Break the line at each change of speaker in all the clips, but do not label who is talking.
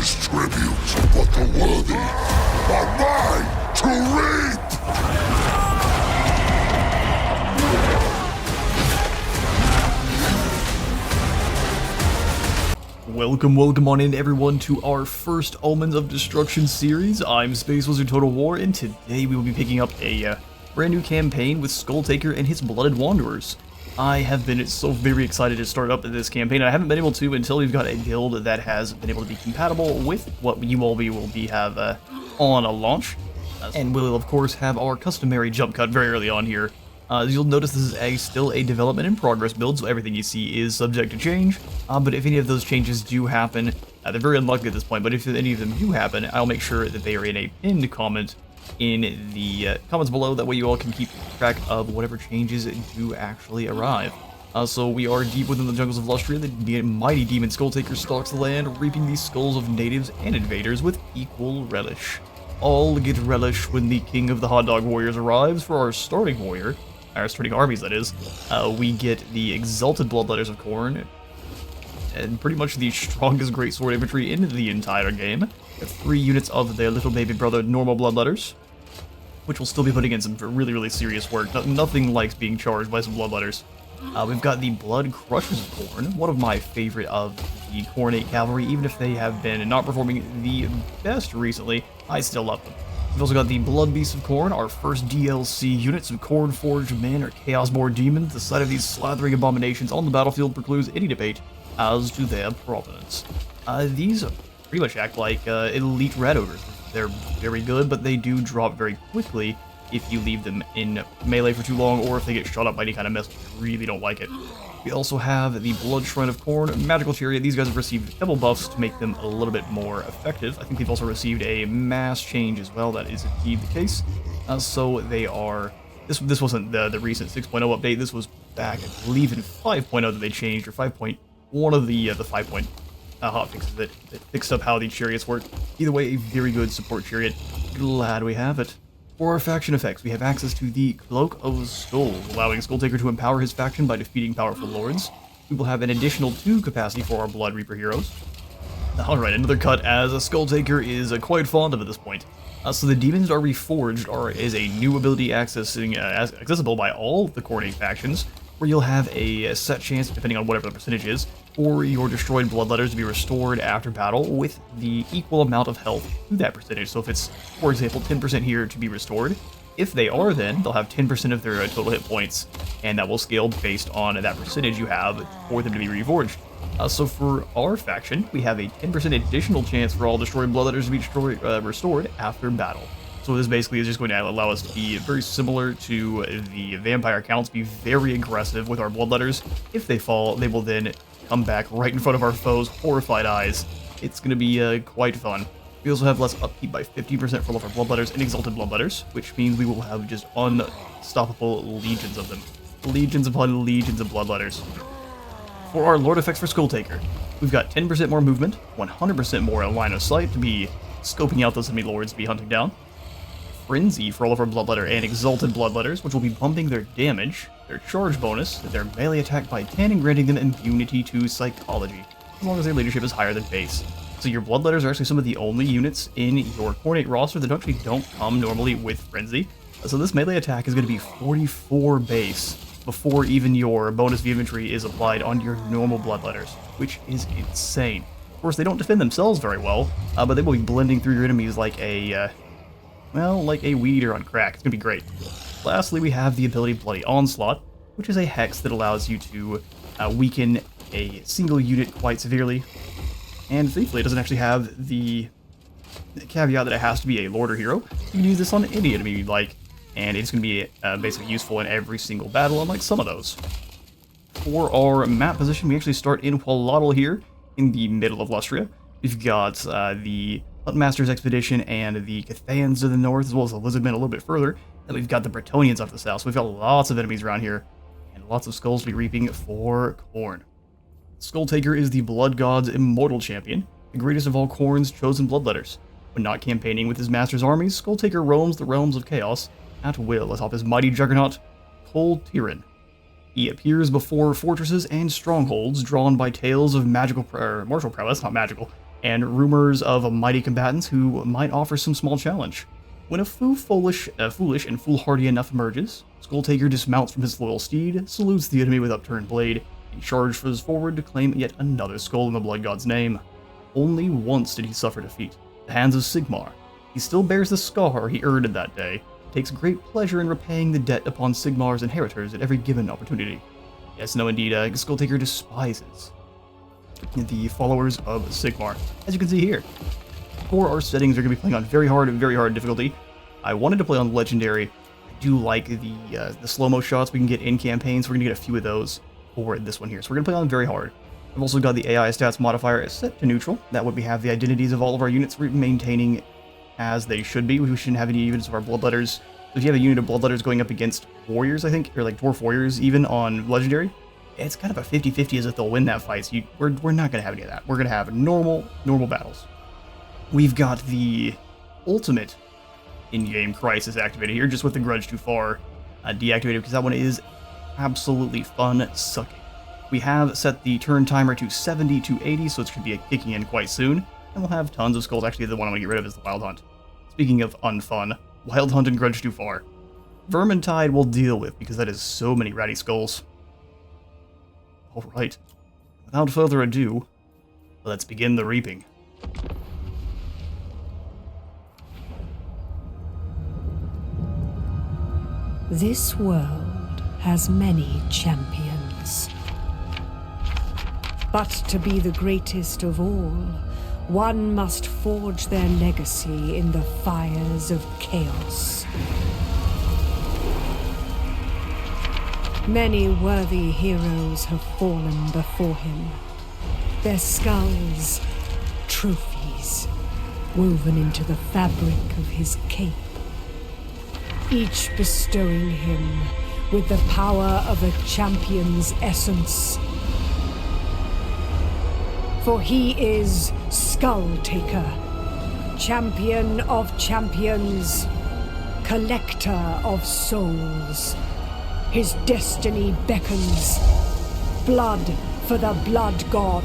is tribute, but the worthy are mine to reap!
Welcome on in everyone to our first Omens of Destruction series. I'm Space Wizard Total War, and today we will be picking up a brand new campaign with Skulltaker and his Blooded Wanderers. I have been so very excited to start up this campaign. I haven't been able to until we've got a build that has been able to be compatible with what you all will have on a launch. And we'll of course have our customary jump cut very early on here. As you'll notice, this is still a development in progress build, so everything you see is subject to change. But if any of those changes do happen, they're very unlikely at this point, but if any of them do happen, I'll make sure that they are in a pinned comment in the comments below. That way you all can keep track of whatever changes do actually arrive. So we are deep within the jungles of Lustria. The mighty demon Skulltaker stalks the land, reaping the skulls of natives and invaders with equal relish. All get relish when the king of the hot dog warriors arrives. For our starting warrior, our starting armies that is, we get the exalted bloodletters of Khorne, and pretty much the strongest greatsword infantry in the entire game. 3 units of their little baby brother normal bloodletters, which will still be putting in some really serious work. Nothing likes being charged by some bloodletters. We've got the blood crushers of Khorne, one of my favorite of the Khorne cavalry. Even if they have been not performing the best recently, I still love them. We've also got the Blood Beasts of Khorne, our first DLC units of Khorne Forged men or Chaosborn demons. The sight of these slathering abominations on the battlefield precludes any debate as to their provenance. These pretty much act like elite rat ogres. They're very good, but they do drop very quickly if you leave them in melee for too long, or if they get shot up by any kind of mess. Really don't like it. We also have the Blood Shrine of Khorne, Magical Chariot. These guys have received double buffs to make them a little bit more effective. I think they've also received a mass change as well. That is indeed the case. So they are... This wasn't the recent 6.0 update. This was back, I believe, in 5.0 that they changed, or 5.1 of the 5 hotfixes that fixed up how the chariots work. Either way, a very good support chariot. Glad we have it. For our faction effects, we have access to the Cloak of Skulls, allowing Skulltaker to empower his faction by defeating powerful lords. We will have an additional 2 capacity for our Blood Reaper heroes. Alright, another cut, as a Skulltaker is quite fond of at this point. So the Demons Are Reforged is a new ability accessible by all the Khorne factions, where you'll have a set chance, depending on whatever the percentage is, for your destroyed bloodletters to be restored after battle with the equal amount of health to that percentage. So if it's, for example, 10% here to be restored, if they are, then they'll have 10% of their total hit points, and that will scale based on that percentage you have for them to be reforged. So for our faction, we have a 10% additional chance for all destroyed bloodletters to be restored after battle. So this basically is just going to allow us to be very similar to the vampire counts, be very aggressive with our bloodletters. If they fall, they will then come back right in front of our foes' horrified eyes. It's going to be quite fun. We also have less upkeep by 50% for all of our bloodletters and exalted bloodletters, which means we will have just unstoppable legions of them. Legions upon legions of bloodletters. For our Lord effects for Skulltaker, we've got 10% more movement, 100% more line of sight to be scoping out those enemy lords to be hunting down. Frenzy for all of our bloodletter and exalted bloodletters, which will be bumping their damage, their charge bonus, their melee attack by 10, and granting them immunity to psychology, as long as their leadership is higher than base. So your bloodletters are actually some of the only units in your Khorne roster that actually don't come normally with Frenzy. So this melee attack is going to be 44 base before even your bonus V infantry is applied on your normal bloodletters, which is insane. Of course, they don't defend themselves very well, but they will be blending through your enemies like a weed eater on crack. It's gonna be great. Lastly, we have the ability Bloody Onslaught, which is a hex that allows you to weaken a single unit quite severely. And thankfully, it doesn't actually have the caveat that it has to be a Lord or hero. You can use this on any enemy you like, and it's gonna be basically useful in every single battle, unlike some of those. For our map position, we actually start in Hualatl here, in the middle of Lustria. We've got the Huntmaster's Expedition and the Cathayans to the north, as well as the Lizardmen a little bit further. Then we've got the Bretonnians off to the south, so we've got lots of enemies around here, and lots of skulls to be reaping for Khorne. Skulltaker is the Blood God's immortal champion, the greatest of all Khorne's chosen bloodletters. When not campaigning with his master's armies, Skulltaker roams the realms of chaos at will atop his mighty juggernaut, Khorne. He appears before fortresses and strongholds drawn by tales of martial prowess, not magical, and rumors of mighty combatants who might offer some small challenge. When a foolish and foolhardy enough emerges, Skulltaker dismounts from his loyal steed, salutes the enemy with upturned blade, and charges forward to claim yet another skull in the Blood God's name. Only once did he suffer defeat, at the hands of Sigmar. He still bears the scar he earned that day, takes great pleasure in repaying the debt upon Sigmar's inheritors at every given opportunity. Yes, no indeed, Skulltaker despises the followers of Sigmar, as you can see here. For our settings, we're going to be playing on very hard difficulty. I wanted to play on Legendary. I do like the slow-mo shots we can get in campaigns. We're going to get a few of those for this one here. So we're going to play on very hard. I've also got the AI stats modifier set to neutral. That would have the identities of all of our units maintaining as they should be. We shouldn't have any units of our bloodletters. If you have a unit of bloodletters going up against warriors, I think, or like dwarf warriors even on Legendary, it's kind of a 50-50 as if they'll win that fight. So we're not going to have any of that. We're going to have normal battles. We've got the ultimate in-game crisis activated here, just with the Grudge Too Far deactivated, because that one is absolutely fun-sucking. We have set the turn timer to 70 to 80, so it's going to be kicking in quite soon, and we'll have tons of skulls. Actually, the one I'm going to get rid of is the Wild Hunt. Speaking of unfun, Wild Hunt and Grudge Too Far. Vermintide we'll deal with, because that is so many ratty skulls. Alright, without further ado, let's begin the reaping.
This world has many champions. But to be the greatest of all, one must forge their legacy in the fires of chaos. Many worthy heroes have fallen before him, their skulls, trophies, woven into the fabric of his cape, each bestowing him with the power of a champion's essence. For he is Skulltaker, champion of champions, collector of souls. His destiny beckons. Blood for the Blood God.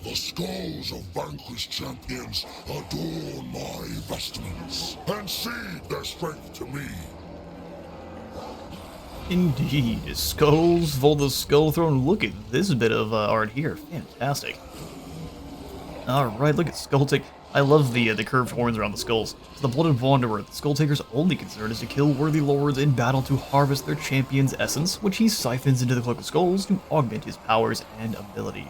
The skulls of vanquished champions adorn my vestments and cede their strength to me.
Indeed, skulls for the Skull Throne. Look at this bit of art here. Fantastic. Alright, look at Skulltaker. I love the curved horns around the skulls. It's the Blooded Wanderer. The Skulltaker's only concern is to kill worthy lords in battle to harvest their champion's essence, which he siphons into the Cloak of Skulls to augment his powers and abilities.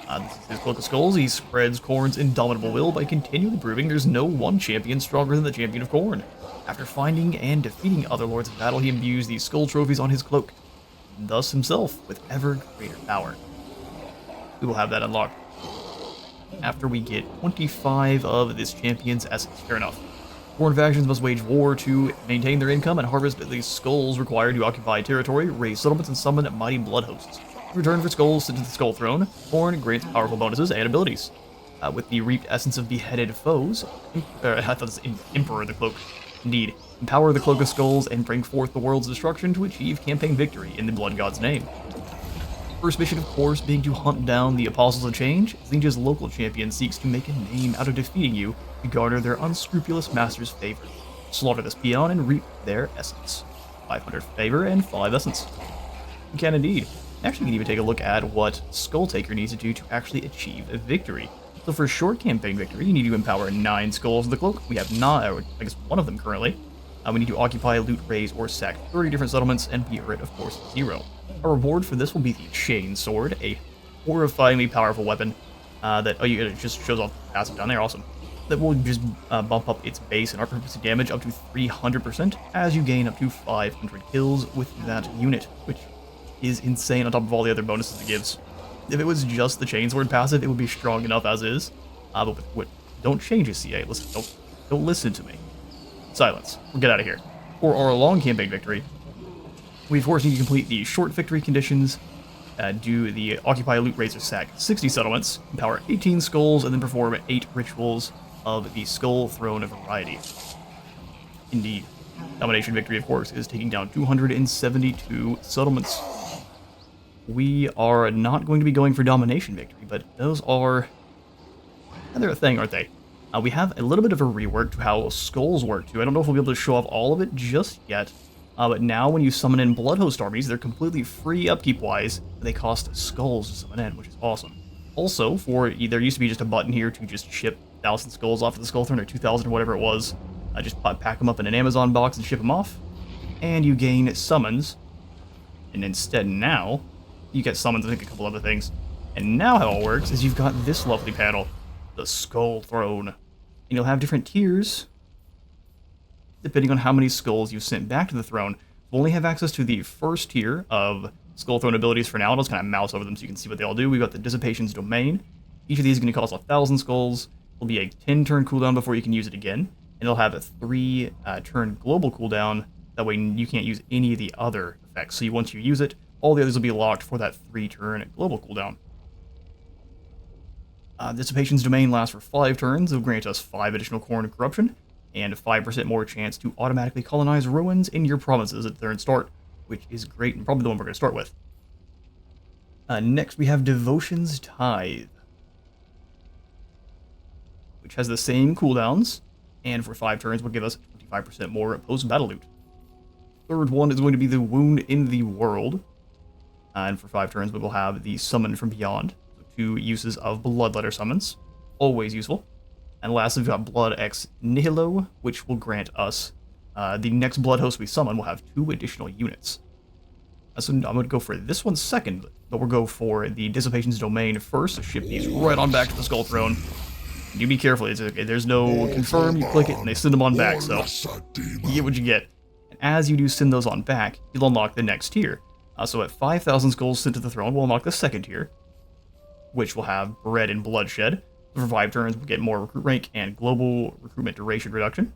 This is his Cloak of Skulls. He spreads Khorne's indomitable will by continually proving there's no one champion stronger than the champion of Khorne. After finding and defeating other lords in battle, he imbues these skull trophies on his cloak, thus himself with ever greater power. We will have that unlocked after we get 25 of this champion's essence. Fair enough. Khorne factions must wage war to maintain their income and harvest the skulls required to occupy territory, raise settlements, and summon mighty blood hosts. In return for skulls sent to the Skull Throne, Khorne grants powerful bonuses and abilities. With the reaped essence of beheaded foes, I thought this Emperor of the Cloak. Indeed, empower the Cloak of Skulls and bring forth the world's destruction to achieve campaign victory in the Blood God's name. First mission, of course, being to hunt down the Apostles of Change. Xinjia's local champion seeks to make a name out of defeating you to garner their unscrupulous master's favor. Slaughter this peon and reap their essence. 500 favor and 5 essence. You can indeed. Actually, you can even take a look at what Skulltaker needs to do to actually achieve a victory. So for short campaign victory, you need to empower 9 skulls of the cloak. We have 9, or I guess 1 of them currently. We need to occupy, loot, raise, or sack 30 different settlements, and be rid, of course, 0. Our reward for this will be the Chain Sword, a horrifyingly powerful weapon that it just shows off the passive down there. Awesome. That will just bump up its base and armor damage up to 300% as you gain up to 500 kills with that unit, which is insane on top of all the other bonuses it gives. If it was just the Chainsword passive, it would be strong enough as is. But don't change it, CA. Listen, don't listen to me. Silence. We'll get out of here. For our long campaign victory, we of course need to complete the short victory conditions, do the occupy, loot, raise, or sack 60 settlements, empower 18 skulls, and then perform 8 rituals of the Skull Throne variety. Indeed. Domination victory, of course, is taking down 272 settlements. We are not going to be going for domination victory, but those are... they're a thing, aren't they? We have a little bit of a rework to how skulls work, too. I don't know if we'll be able to show off all of it just yet, but now when you summon in Bloodhost armies, they're completely free upkeep-wise. They cost skulls to summon in, which is awesome. Also, there used to be just a button here to just ship 1,000 skulls off of the Skull Throne, or 2,000 or whatever it was. Just pack them up in an Amazon box and ship them off, and you gain summons. And instead now, you get summons, I think a couple other things. And now how it works is you've got this lovely panel, the Skull Throne. And you'll have different tiers, depending on how many skulls you've sent back to the throne. We'll only have access to the first tier of Skull Throne abilities for now. I'll just kind of mouse over them so you can see what they all do. We've got the Dissipation's Domain. Each of these is going to cost 1,000 skulls. There'll be a 10-turn cooldown before you can use it again. And it'll have a 3-turn global cooldown. That way you can't use any of the other effects. So once you use it, all the others will be locked for that 3-turn global cooldown. Dissipation's Domain lasts for 5 turns. It'll grant us 5 additional Khorne corruption, and 5% more chance to automatically colonize ruins in your provinces at turn start, which is great, and probably the one we're going to start with. Next, we have Devotion's Tithe, which has the same cooldowns, and for 5 turns will give us 25% more post-battle loot. Third one is going to be the Wound in the World, and for 5 turns we will have the Summon from Beyond. 2 uses of Bloodletter summons, always useful. And lastly, we've got Blood Ex Nihilo, which will grant us the next Blood Host we summon will have 2 additional units. So I'm going to go for this one second, but we'll go for the Dissipation's Domain first, to ship these right on back to the Skull Throne. You be careful, there's no confirm, you click it and they send them on back, so you get what you get. And as you do send those on back, you'll unlock the next tier. So at 5,000 skulls sent to the throne, we'll unlock the second tier, which will have Bread and Bloodshed. For 5 turns, we'll get more recruit rank and global recruitment duration reduction.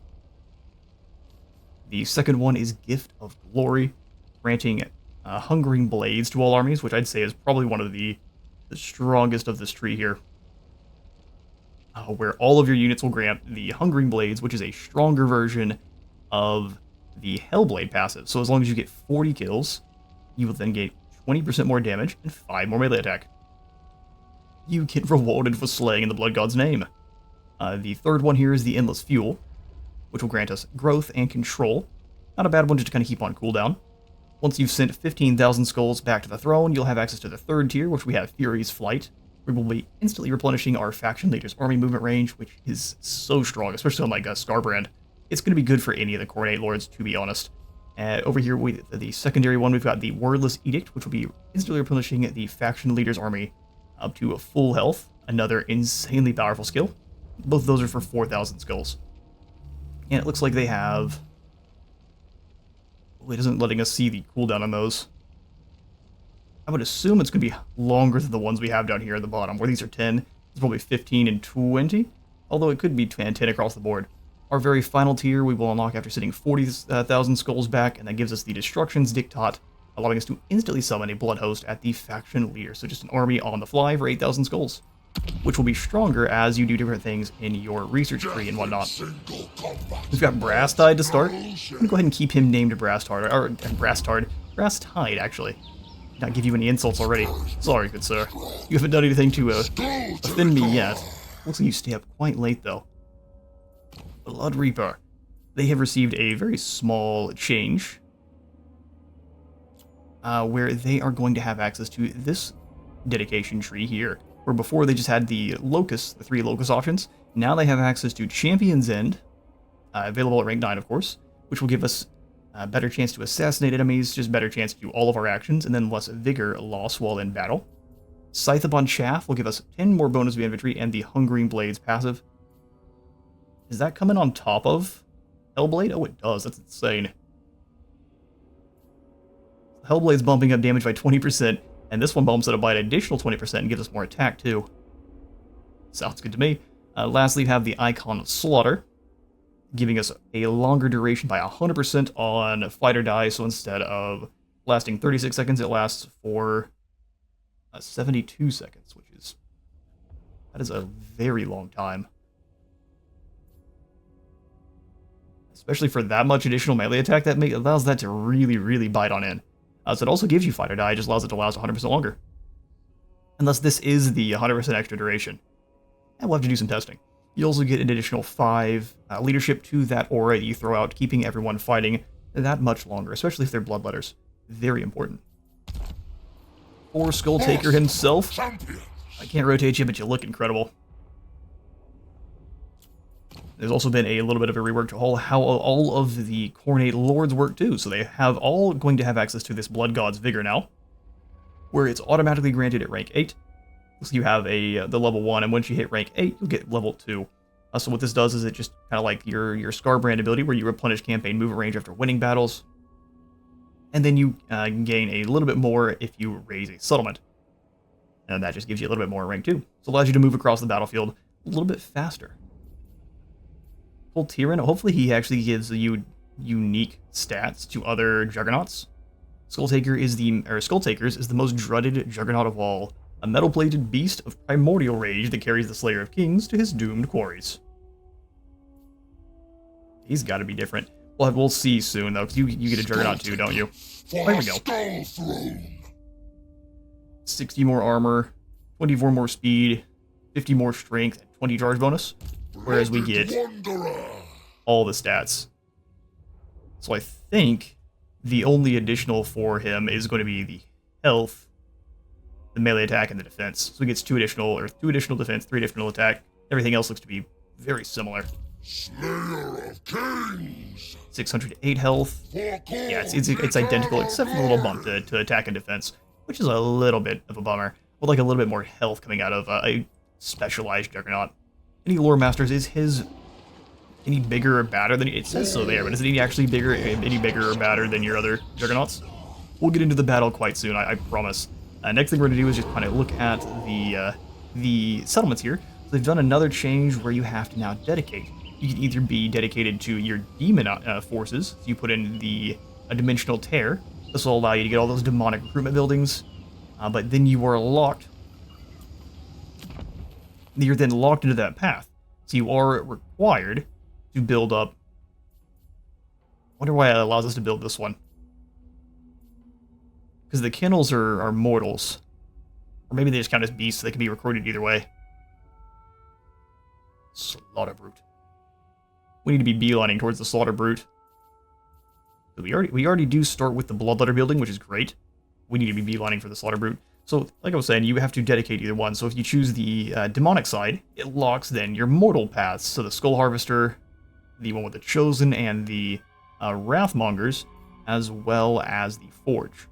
The second one is Gift of Glory, granting Hungering Blades to all armies, which I'd say is probably one of the strongest of this tree here. Where all of your units will grant the Hungering Blades, which is a stronger version of the Hellblade passive. So as long as you get 40 kills, you will then get 20% more damage and 5 more melee attack. You get rewarded for slaying in the Blood God's name. The third one here is the Endless Fuel, which will grant us growth and control. Not a bad one just to kind of keep on cooldown. Once you've sent 15,000 skulls back to the throne, you'll have access to the third tier, which we have Fury's Flight. We will be instantly replenishing our faction leader's army movement range, which is so strong, especially on like Scarbrand. It's going to be good for any of the Khorne Lords, to be honest. Over here, the secondary one, we've got the Wordless Edict, which will be instantly replenishing the faction leader's army up to a full health. Another insanely powerful skill. Both of those are for 4,000 skulls. And it looks like they have... well, it isn't letting us see the cooldown on those. I would assume it's going to be longer than the ones we have down here at the bottom, where these are 10. It's probably 15 and 20, although it could be 10 across the board. Our very final tier we will unlock after sending 40,000 skulls back, and that gives us the Destruction's Diktat, allowing us to instantly summon a Blood Host at the faction leader. So just an army on the fly for 8,000 skulls, which will be stronger as you do different things in your research tree and whatnot. We've got Brass Tide to start. I'm going to go ahead and keep him named Brass Tide, actually. Not give you any insults already. Sorry, good sir. You haven't done anything to offend me yet. Looks like you stay up quite late, though. Blood Reaper. They have received a very small change, where they are going to have access to this dedication tree here, where before they just had the Locust, the 3 Locust options. Now they have access to Champion's End, available at rank 9, of course, which will give us a better chance to assassinate enemies, just better chance to do all of our actions, and then less vigor loss while in battle. Scythe Upon Chaff will give us 10 more bonus of infantry and the Hungering Blades passive. Is that coming on top of Hellblade? Oh, it does. That's insane. Hellblade's bumping up damage by 20%, and this one bumps it up by an additional 20% and gives us more attack, too. Sounds good to me. Lastly, you have the Icon of Slaughter, giving us a longer duration by 100% on Fight or Die, so instead of lasting 36 seconds, it lasts for 72 seconds, that is a very long time. especially for that much additional melee attack, that allows that to really, really bite on in. So it also gives you fight or die, it just allows it to last 100% longer. Unless this is the 100% extra duration. And we'll have to do some testing. You also get an additional 5 leadership to that aura that you throw out, keeping everyone fighting that much longer, especially if they're bloodletters. Very important. For Skulltaker himself, I can't rotate you, but you look incredible. There's also been a little bit of a rework to how all of the Khorne lords work too, so they have all going to have access to this Blood God's Vigor now, where it's automatically granted at rank 8. So you have the level 1, and once you hit rank 8, you'll get level 2. So what this does is it just kind of like your Scarbrand ability, where you replenish campaign movement range after winning battles, and then you gain a little bit more if you raise a settlement. And that just gives you a little bit more rank 2. So it allows you to move across the battlefield a little bit faster. Full Tyrann, hopefully he actually gives you unique stats to other Juggernauts. Skulltakers is the most dreaded Juggernaut of all, a metal-plated beast of primordial rage that carries the Slayer of Kings to his doomed quarries. He's got to be different. Well, we'll see soon, though, because you get a Juggernaut too, don't you? There we go. 60 more armor, 24 more speed, 50 more strength, and 20 charge bonus. Whereas we get all the stats. So I think the only additional for him is going to be the health, the melee attack, and the defense. So he gets 2 additional defense, 3 additional attack. Everything else looks to be very similar.
Slayer of Kings.
608 health. Yeah, it's identical except for the little bump to attack and defense, which is a little bit of a bummer. With like a little bit more health coming out of a specialized Juggernaut. Any lore masters, is his any bigger or badder than it says so there, but is it any actually any bigger or badder than your other Juggernauts? We'll get into the battle quite soon, I promise. Next thing we're gonna do is just kind of look at the settlements here. So they've done another change where you have to now dedicate. You can either be dedicated to your demon forces, so you put in a dimensional tear. This will allow you to get all those demonic recruitment buildings, but then you are locked. You're then locked into that path. So you are required to build up. I wonder why it allows us to build this one. Because the kennels are mortals. Or maybe they just count as beasts, so they can be recruited either way. Slaughter Brute. We need to be beelining towards the Slaughter Brute. We already do start with the Bloodletter building, which is great. We need to be beelining for the Slaughter Brute. So, like I was saying, you have to dedicate either one. So if you choose the demonic side, it locks then your mortal paths. So the Skull Harvester, the one with the Chosen, and the Wrathmongers, as well as the Forge.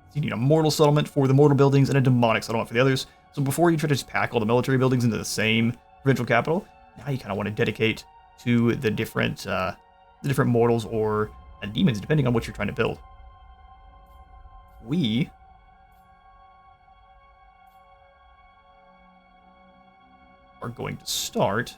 So you need a mortal settlement for the mortal buildings and a demonic settlement for the others. So before you try to just pack all the military buildings into the same provincial capital, now you kind of want to dedicate to the different mortals or demons, depending on what you're trying to build. We are going to start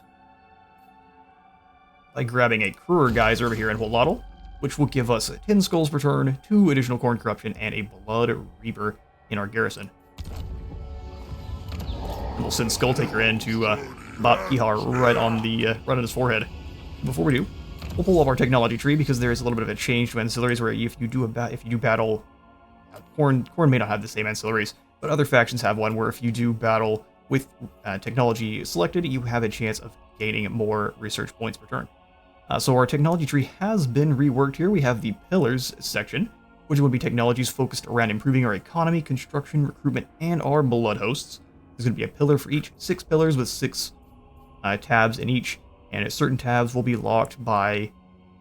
by grabbing a Kruger Geyser over here in Huatlatl, which will give us 10 skulls per turn, 2 additional Khorne corruption, and a Blood Reaper in our garrison. And we'll send Skulltaker in to bop Kihar right on his forehead. Before we do, we'll pull up our technology tree because there is a little bit of a change to ancillaries where if you do battle, Khorne may not have the same ancillaries, but other factions have one where if you do battle with technology selected, you have a chance of gaining more research points per turn. So our technology tree has been reworked here. We have the pillars section, which would be technologies focused around improving our economy, construction, recruitment, and our blood hosts. There's going to be a pillar for each, 6 pillars with 6 tabs in each, and certain tabs will be locked by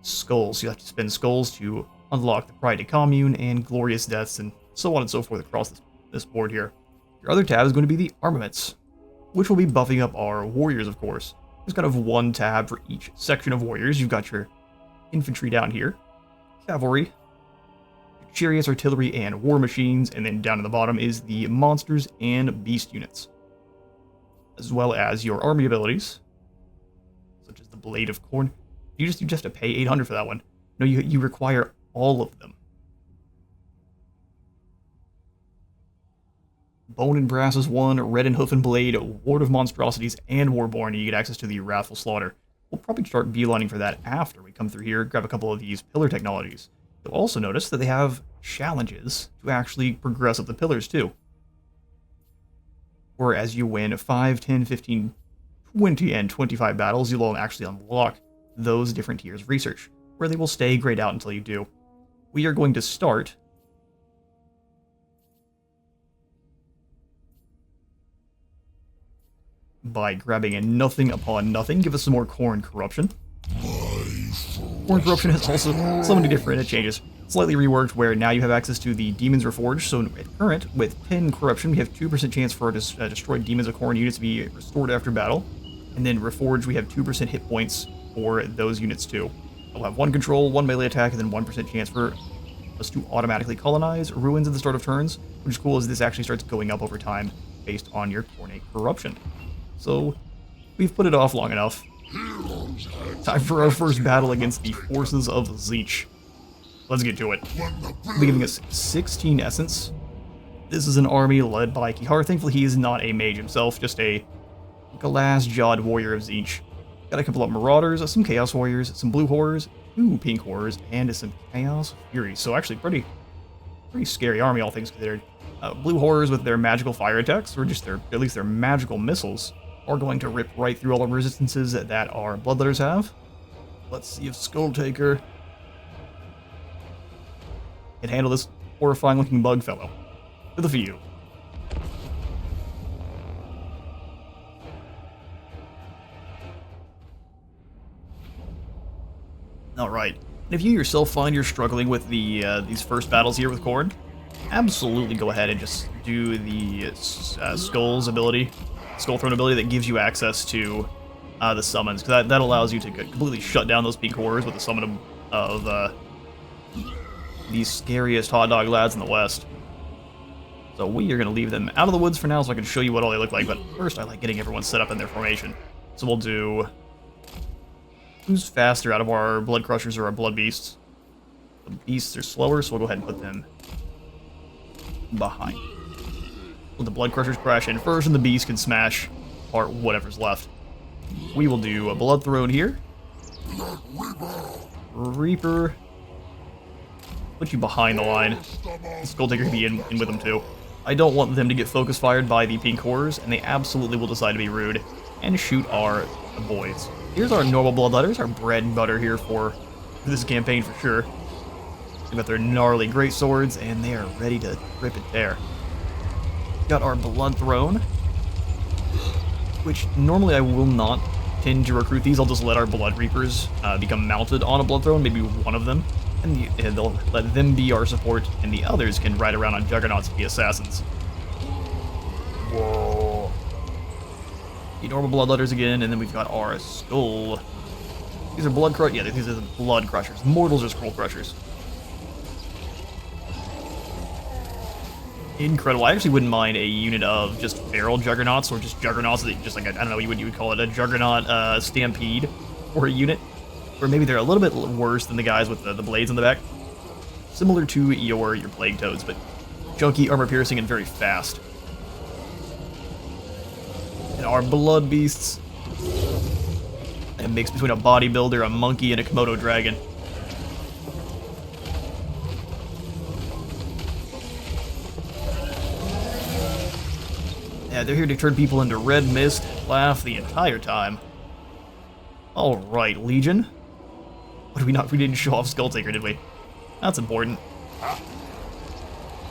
skulls. You have to spend skulls to unlock the Pride to Commune and Glorious Deaths, and so on and so forth across this board here. Your other tab is going to be the armaments, which will be buffing up our warriors, of course. There's kind of one tab for each section of warriors. You've got your infantry down here, cavalry, chariots, artillery, and war machines, and then down at the bottom is the monsters and beast units, as well as your army abilities, such as the Blade of Khorne. You just have to pay 800 for that one. No, you require all of them. Bone and Brass is one, Red and Hoof and Blade, Ward of Monstrosities, and Warborn, and you get access to the Wrathful Slaughter. we'll probably start beelining for that after we come through here, grab a couple of these pillar technologies. You'll also notice that they have challenges to actually progress up the pillars too. Or as you win 5, 10, 15, 20, and 25 battles, you'll actually unlock those different tiers of research, where they will stay grayed out until you do. We are going to start by grabbing a nothing upon nothing. Give us some more Khorne corruption. Khorne corruption has also so many different changes. Slightly reworked, where now you have access to the Demons Reforged. So at current, with 10 corruption, we have 2% chance for destroyed Demons of Khorne units to be restored after battle. And then Reforged, we have 2% hit points for those units too. We'll have 1 control, 1 melee attack, and then 1% chance for us to automatically colonize ruins at the start of turns, which is cool as this actually starts going up over time based on your Khorne corruption. So, we've put it off long enough. Time for our first battle against the forces of Tzeentch. Let's get to it. We'll be giving us 16 essence. This is an army led by Kihar. Thankfully, he is not a mage himself, just a glass-jawed warrior of Tzeentch. Got a couple of marauders, some chaos warriors, some blue horrors, 2 pink horrors, and some chaos furies. So actually, pretty scary army, all things considered. Blue horrors with their magical fire attacks, or just at least their magical missiles, are going to rip right through all the resistances that our bloodletters have. Let's see if Skulltaker can handle this horrifying-looking bug fellow. To the field. Alright, and if you yourself find you're struggling with these first battles here with Khorne, absolutely go ahead and just do the Skull's ability, Skull Throne ability that gives you access to the summons, because that allows you to completely shut down those pink horrors with the summon of these scariest hot dog lads in the West. So we are going to leave them out of the woods for now so I can show you what all they look like, but first I like getting everyone set up in their formation. So we'll do... Who's faster out of our Blood Crushers or our Blood Beasts? The Beasts are slower, so we'll go ahead and put them behind. Let the Blood Crushers crash in first, and the Beast can smash apart whatever's left. We will do a Blood Throne here. Reaper. Put you behind the line. Skulltaker can be in with them too. I don't want them to get focus fired by the pink horrors, and they absolutely will decide to be rude and shoot our boys. Here's our normal bloodletters, our bread and butter here for this campaign for sure. They've got their gnarly great swords, and they are ready to rip and tear. Got our Blood Throne, which normally I will not tend to recruit these. I'll just let our Blood Reapers become mounted on a Blood Throne, maybe one of them, and they'll let them be our support, and the others can ride around on Juggernauts and be assassins. Whoa. The normal bloodletters again, and then we've got our Skull. These are Blood Crushers. Yeah, these are the Blood Crushers. Mortals are Skull Crushers. Incredible. I actually wouldn't mind a unit of just feral Juggernauts, or just Juggernauts that just like, I don't know what you would call it, a Juggernaut Stampede, or a unit. Or maybe they're a little bit worse than the guys with the blades on the back. Similar to your Plague Toads, but chunky, armor-piercing, and very fast. And our Blood Beasts. A mix between a bodybuilder, a monkey, and a Komodo dragon. Yeah, they're here to turn people into red mist and laugh the entire time. Alright, Legion. What did we not? We didn't show off Skulltaker, did we? That's important.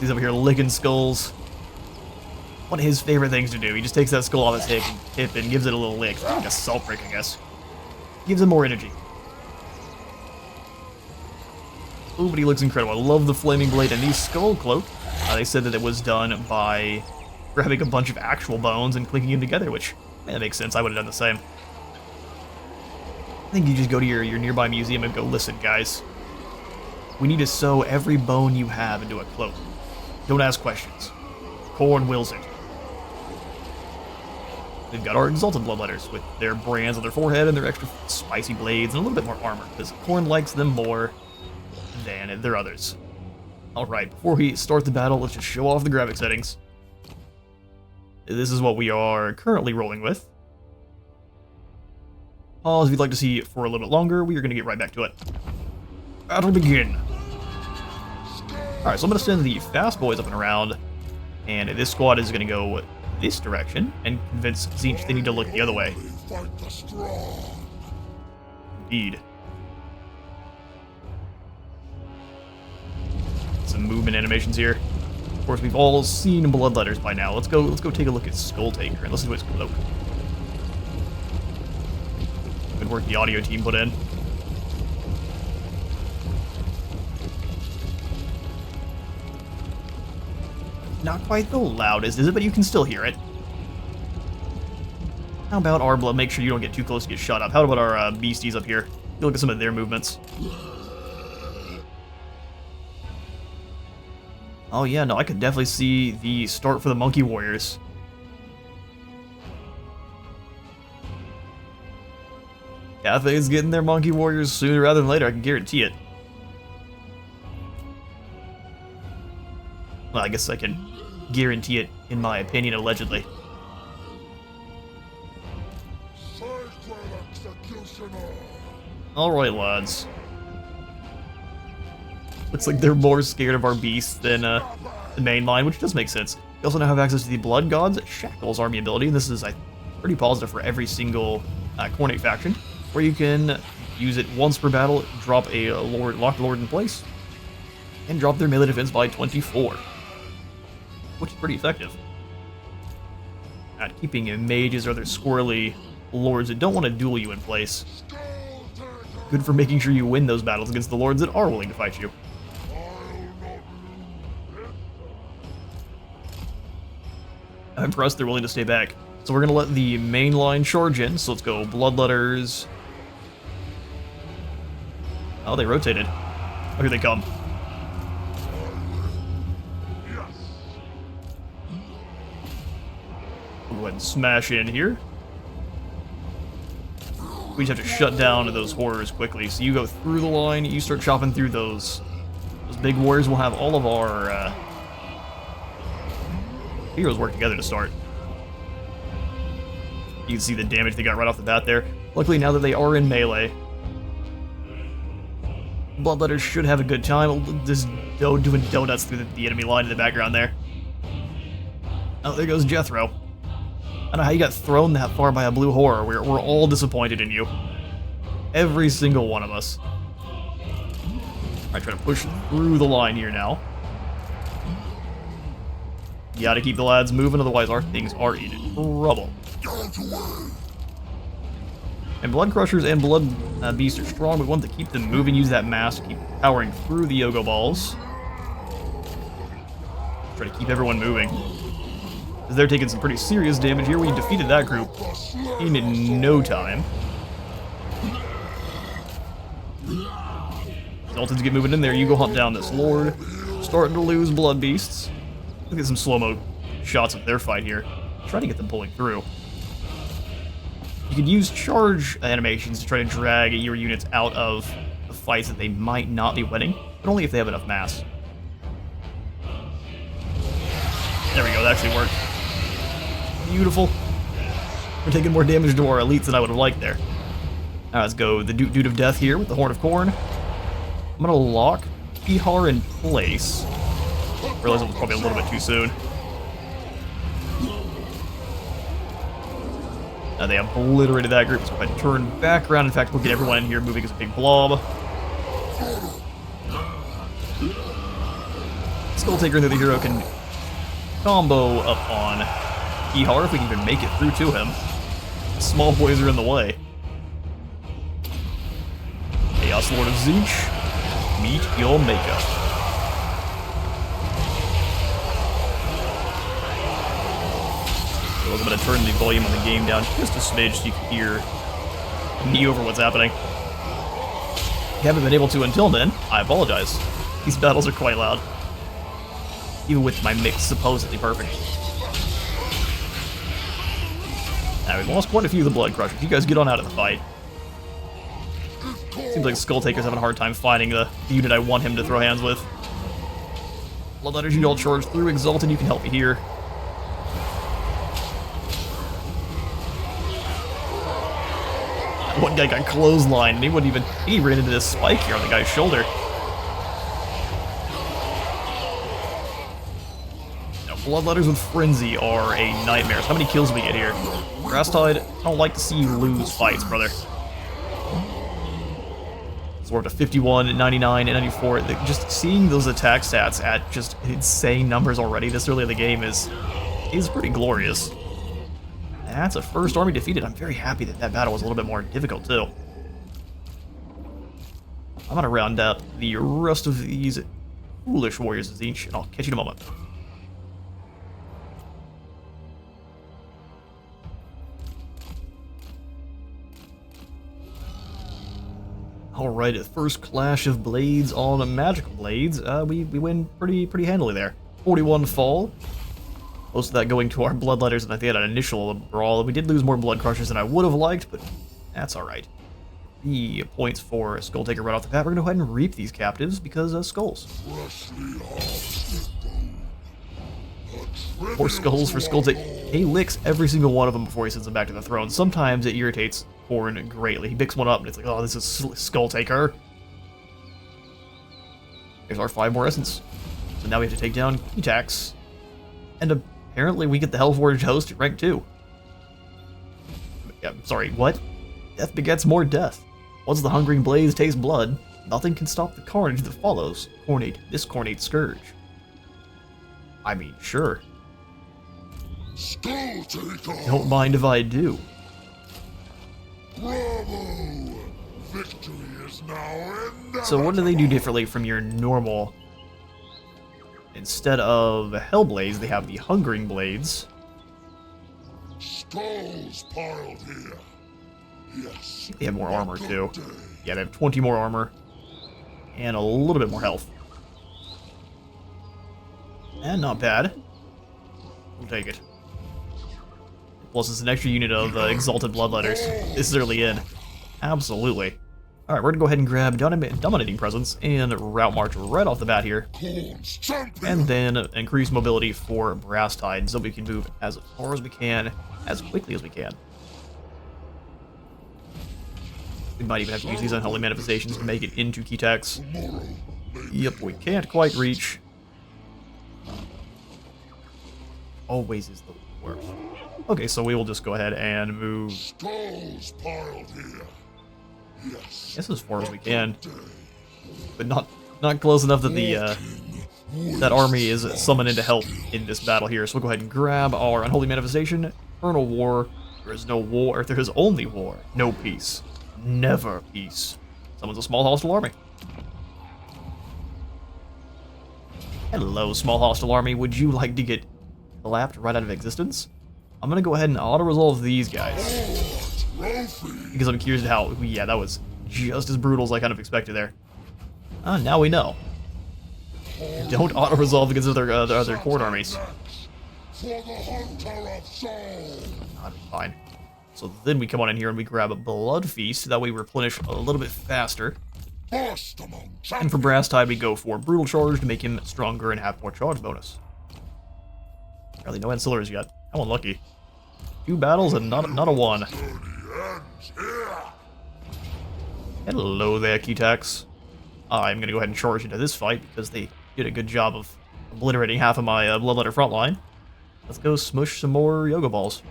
He's over here licking skulls. One of his favorite things to do. He just takes that skull off its hip and gives it a little lick. Like a salt brick, I guess. Gives him more energy. Ooh, but he looks incredible. I love the flaming blade and the skull cloak. They said that it was done by grabbing a bunch of actual bones and clinking them together, which, that makes sense. I would have done the same. I think you just go to your nearby museum and go, listen, guys. We need to sew every bone you have into a cloak. Don't ask questions. Khorne wills it. They've got our Exalted Bloodletters with their brands on their forehead and their extra spicy blades and a little bit more armor, because Khorne likes them more than their others. Alright, before we start the battle, let's just show off the graphic settings. This is what we are currently rolling with. pause if you'd like to see it for a little bit longer. We are going to get right back to it. Battle begin. Alright, so I'm going to send the fast boys up and around, and this squad is going to go this direction and convince Tzeentch they need to look the other way.
Fight the strong.
Indeed. Some movement animations here. Of course, we've all seen Bloodletters by now. Let's go take a look at Skulltaker and listen to his cloak. Good work the audio team put in. Not quite the loudest, is it? But you can still hear it. How about our blood? Make sure you don't get too close to get shot up. How about our beasties up here? You look at some of their movements. Oh yeah, no, I could definitely see the start for the Monkey Warriors. Cathay's getting their Monkey Warriors sooner rather than later, I can guarantee it. Well, I guess I can guarantee it, in my opinion, allegedly.
Sacred executioner.
Alright, lads. Looks like they're more scared of our beasts than the main line, which does make sense. We also now have access to the Blood God's Shackles army ability, and this is pretty positive for every single Khorne faction, where you can use it once per battle, drop a locked lord in place, and drop their melee defense by 24. Which is pretty effective at keeping mages or other squirrely lords that don't want to duel you in place. Good for making sure you win those battles against the lords that are willing to fight you. I'm impressed they're willing to stay back. So we're going to let the main line charge in. So let's go Bloodletters. Oh, they rotated. Oh, here they come. We'll go ahead and smash in here. We just have to shut down those horrors quickly. So you go through the line, you start chopping through those big warriors. We'll have all of our heroes work together to start. You can see the damage they got right off the bat there. Luckily, now that they are in melee, Bloodletters should have a good time. Just doing donuts through the enemy line in the background there. Oh, there goes Jethro. I don't know how you got thrown that far by a blue horror. We're all disappointed in you. Every single one of us. Alright, try to push through the line here now. You gotta keep the lads moving, otherwise our things are in trouble. And Blood Crushers and Blood Beasts are strong, but we want to keep them moving. Use that mass to keep powering through the Yogo Balls. Try to keep everyone moving. Because they're taking some pretty serious damage here. We defeated that group in no time. Daltons get moving in there. You go hunt down this Lord. Starting to lose Blood Beasts. Look at some slow-mo shots of their fight here. Try to get them pulling through. You could use charge animations to try to drag your units out of the fights that they might not be winning, but only if they have enough mass. There we go, that actually worked. Beautiful. We're taking more damage to our elites than I would have liked there. Now let's go the Dude of Death here with the Horn of Khorne. I'm gonna lock Ihar in place. Realized it was probably a little bit too soon. Now they obliterated that group, so if I turn back around, in fact, we'll get everyone in here moving as a big blob. Skulltaker and the hero can combo up on Ihar if we can even make it through to him. Small boys are in the way. Chaos Lord of Tzeentch, meet your maker. I'm going to turn the volume on the game down just a smidge so you can hear me over what's happening. If you haven't been able to until then, I apologize. These battles are quite loud. Even with my mix supposedly perfect. Now, we've lost quite a few of the Blood Crushers. You guys get on out of the fight. Seems like Skulltaker's having a hard time finding the unit I want him to throw hands with. Bloodletters, you all charge through. Exalted, you can help me here. One guy got clotheslined, and he ran into this spike here on the guy's shoulder. Now, Bloodletters with Frenzy are a nightmare. So how many kills do we get here? Grasstide, I don't like to see you lose fights, brother. So we're up to 51, 99, and 94. Just seeing those attack stats at just insane numbers already this early in the game is pretty glorious. And that's a first army defeated. I'm very happy that that battle was a little bit more difficult, too. I'm going to round out the rest of these foolish warriors of each, and I'll catch you in a moment. Alright, first clash of blades on magical blades. We win pretty handily there. 41 fall. Most of that going to our Bloodletters, and I think at an initial brawl, we did lose more Blood Crushers than I would have liked, but that's alright. 3 points for Skulltaker right off the bat. We're going to go ahead and reap these captives because skulls. 4 skulls for Skulltaker. He licks every single one of them before he sends them back to the throne. Sometimes it irritates Khorne greatly. He picks one up and it's like, oh, this is Skulltaker. There's our 5 more essence. So now we have to take down Keytax. And apparently we get the Hellforged Host at rank 2. Yeah, sorry, what? Death begets more death. Once the hungering blaze tastes blood, nothing can stop the carnage that follows. This cornate scourge. I mean, sure. Don't mind if I do.
Bravo! Victory is now in.
So what do they do differently from your normal? Instead of Hellblaze, they have the Hungering Blades.
Skulls piled here. Yes.
They have more armor too. Yeah, they have 20 more armor. And a little bit more health. And not bad. We'll take it. Plus it's an extra unit of Exalted Bloodletters. This is early in. Absolutely. Alright, we're gonna go ahead and grab Dominating Presence and Route March right off the bat here. And then increase mobility for Brasstide so we can move as far as we can, as quickly as we can. We might even have to use these Unholy Manifestations to make it into Keytax. Yep, we can't quite reach. Always is the worst. Okay, so we will just go ahead and move.
Skulls piled here. Yes.
Guess as far as we can, but not close enough that the that army is summoned into help in this battle here. So we'll go ahead and grab our Unholy Manifestation. Eternal War. There is no war. There is only war. No peace. Never peace. Summons a small hostile army. Hello, small hostile army. Would you like to get clapped right out of existence? I'm gonna go ahead and auto-resolve these guys. Because I'm curious how... Yeah, that was just as brutal as I kind of expected there. Now we know. Don't auto-resolve against other Khorne armies. That'd be fine. So then we come on in here and we grab a Blood Feast. That way we replenish a little bit faster. And for Brasstide we go for Brutal Charge to make him stronger and have more charge bonus. Really, no ancillaries yet. How unlucky. 2 battles and not a 1. Hello there, Keytax. I'm going to go ahead and charge into this fight because they did a good job of obliterating half of my Bloodletter front line. Let's go smush some more Yoga Balls.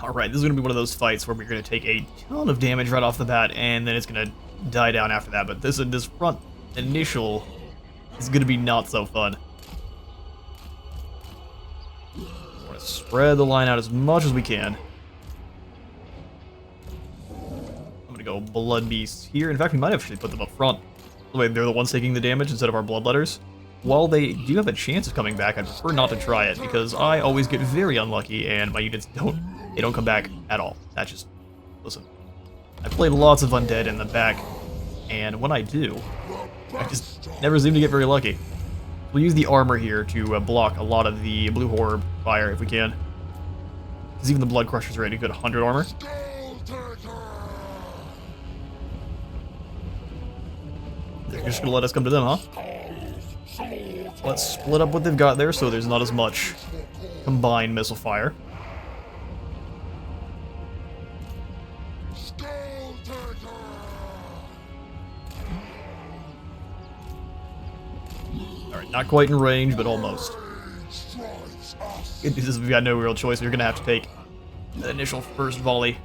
Alright, this is going to be one of those fights where we're going to take a ton of damage right off the bat, and then it's going to die down after that. But this front initial is going to be not so fun. We want to spread the line out as much as we can. I'm going to go Blood Beasts here. In fact, we might actually put them up front. The way they're the ones taking the damage instead of our Bloodletters. While they do have a chance of coming back, I'd prefer not to try it, because I always get very unlucky, and my units don't come back at all. That's just... Listen. I've played lots of Undead in the back, and when I do, I just never seem to get very lucky. We'll use the armor here to block a lot of the Blue Horror fire if we can. Because even the Blood Crushers are at a good 100 armor. They're just gonna let us come to them, huh? Let's split up what they've got there so there's not as much combined missile fire. Alright, not quite in range, but almost. Good news is we've got no real choice. We're going to have to take the initial first volley.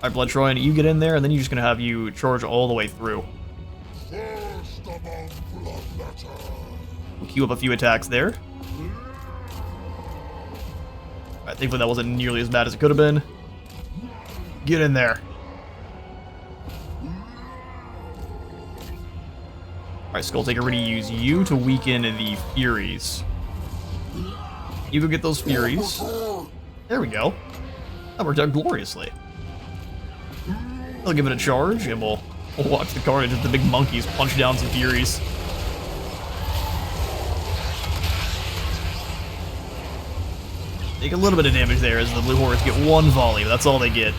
Alright, Bloodtroyan, you get in there, and then you're just going to have you charge all the way through. We'll queue up a few attacks there. Alright, thankfully that wasn't nearly as bad as it could have been. Get in there. Alright, Skulltaker, we're going to use you to weaken the Furies. You go get those Furies. There we go. That worked out gloriously. I'll give it a charge, and we'll watch the carnage as the big monkeys punch down some Furies. Take a little bit of damage there as the Blue Hordes get one volley, but that's all they get.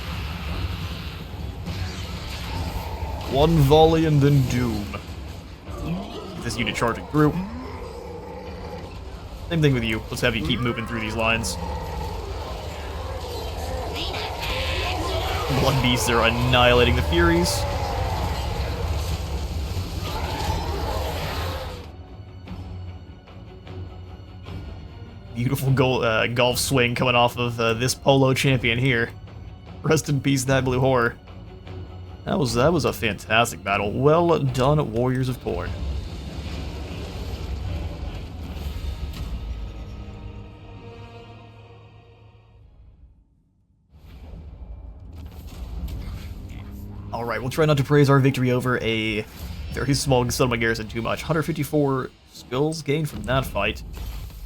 One volley and then doom. This unit charging through. Same thing with you. Let's have you keep moving through these lines. Blood Beasts are annihilating the Furies. Beautiful golf swing coming off of this polo champion here. Rest in peace, that Blue Horror. That was a fantastic battle. Well done, Warriors of Khorne. Alright, we'll try not to praise our victory over a very small settlement garrison too much. 154 skills gained from that fight.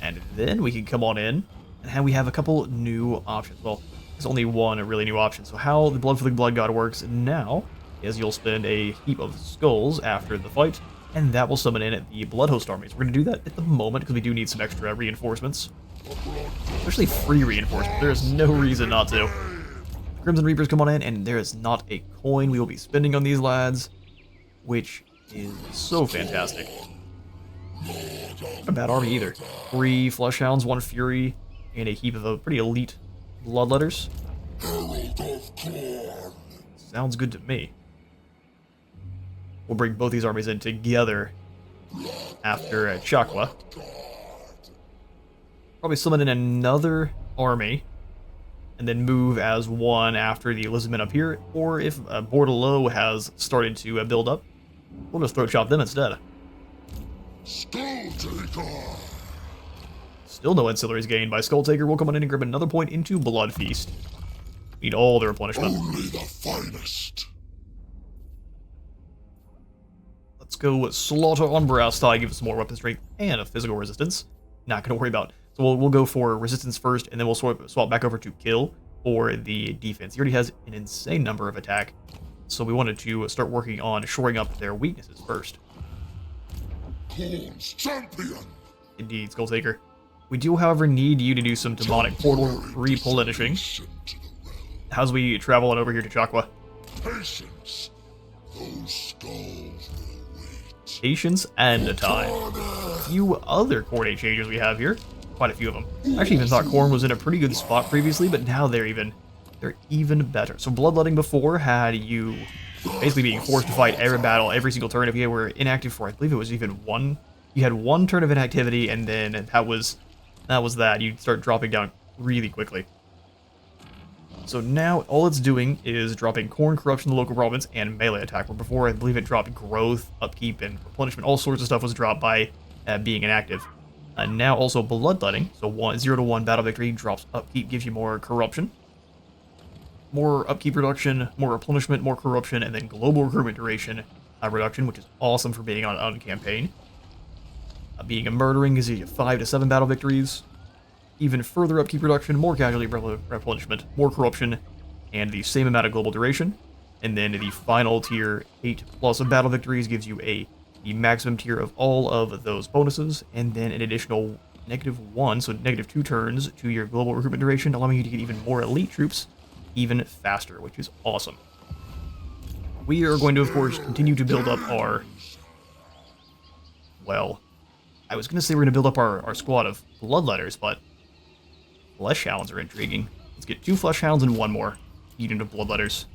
And then we can come on in, and we have a couple new options. Well, there's only one really new option. So how the Blood for the Blood God works now is you'll spend a heap of skulls after the fight, and that will summon in the Blood Host armies. We're going to do that at the moment because we do need some extra reinforcements. Especially free reinforcements. There is no reason not to. Crimson Reapers come on in, and there is not a coin we will be spending on these lads, which is so fantastic. Not a bad army either. 3 Fleshhounds, 1 Fury, and a heap of pretty elite Bloodletters. Sounds good to me. We'll bring both these armies in together after Chakwa. Probably summon in another army, and then move as one after the Elizabeth up here, or if Bordelot has started to build up, we'll just throat chop them instead.
Skulltaker!
Still no ancillaries gained by Skulltaker. We'll come on in and grab another point into Blood Feast. Need all the replenishment.
Only the finest.
Let's go Slaughter on Brass Tie, give us some more weapon strength and a physical resistance. Not going to worry about. So we'll go for resistance first, and then we'll swap back over to kill for the defense. He already has an insane number of attack, so we wanted to start working on shoring up their weaknesses first.
Khorne's champion!
Indeed, Skulltaker. We do, however, need you to do some demonic portal replenishing as we travel on over here to Chakwa.
Patience. Those skulls will wait.
Patience and time. A few other coordinate changes we have here. Quite a few of them. I actually even thought Khorne was in a pretty good spot previously, but now they're even better. So Bloodletting before had you basically being forced to fight every battle, every single turn. If you were inactive for, I believe it was even one, you had one turn of inactivity, and then that was that. You'd start dropping down really quickly. So now all it's doing is dropping Khorne Corruption, the local province, and melee attack. Where before I believe it dropped growth, upkeep, and replenishment. All sorts of stuff was dropped by being inactive. Now also Bloodletting, so 0 to 1 battle victory drops upkeep, gives you more corruption. More upkeep reduction, more replenishment, more corruption, and then global recruitment duration reduction, which is awesome for being on campaign. Being a murdering gives you 5 to 7 battle victories. Even further upkeep reduction, more casualty replenishment, more corruption, and the same amount of global duration. And then the final tier, 8+ of battle victories, gives you the maximum tier of all of those bonuses, and then an additional -1, so -2 turns to your global recruitment duration, allowing you to get even more elite troops even faster, which is awesome. We are going to, of course, continue to build up our well. I was going to say we're going to build up our squad of Bloodletters, but Fleshhounds are intriguing. Let's get 2 Fleshhounds and 1 more unit of Bloodletters.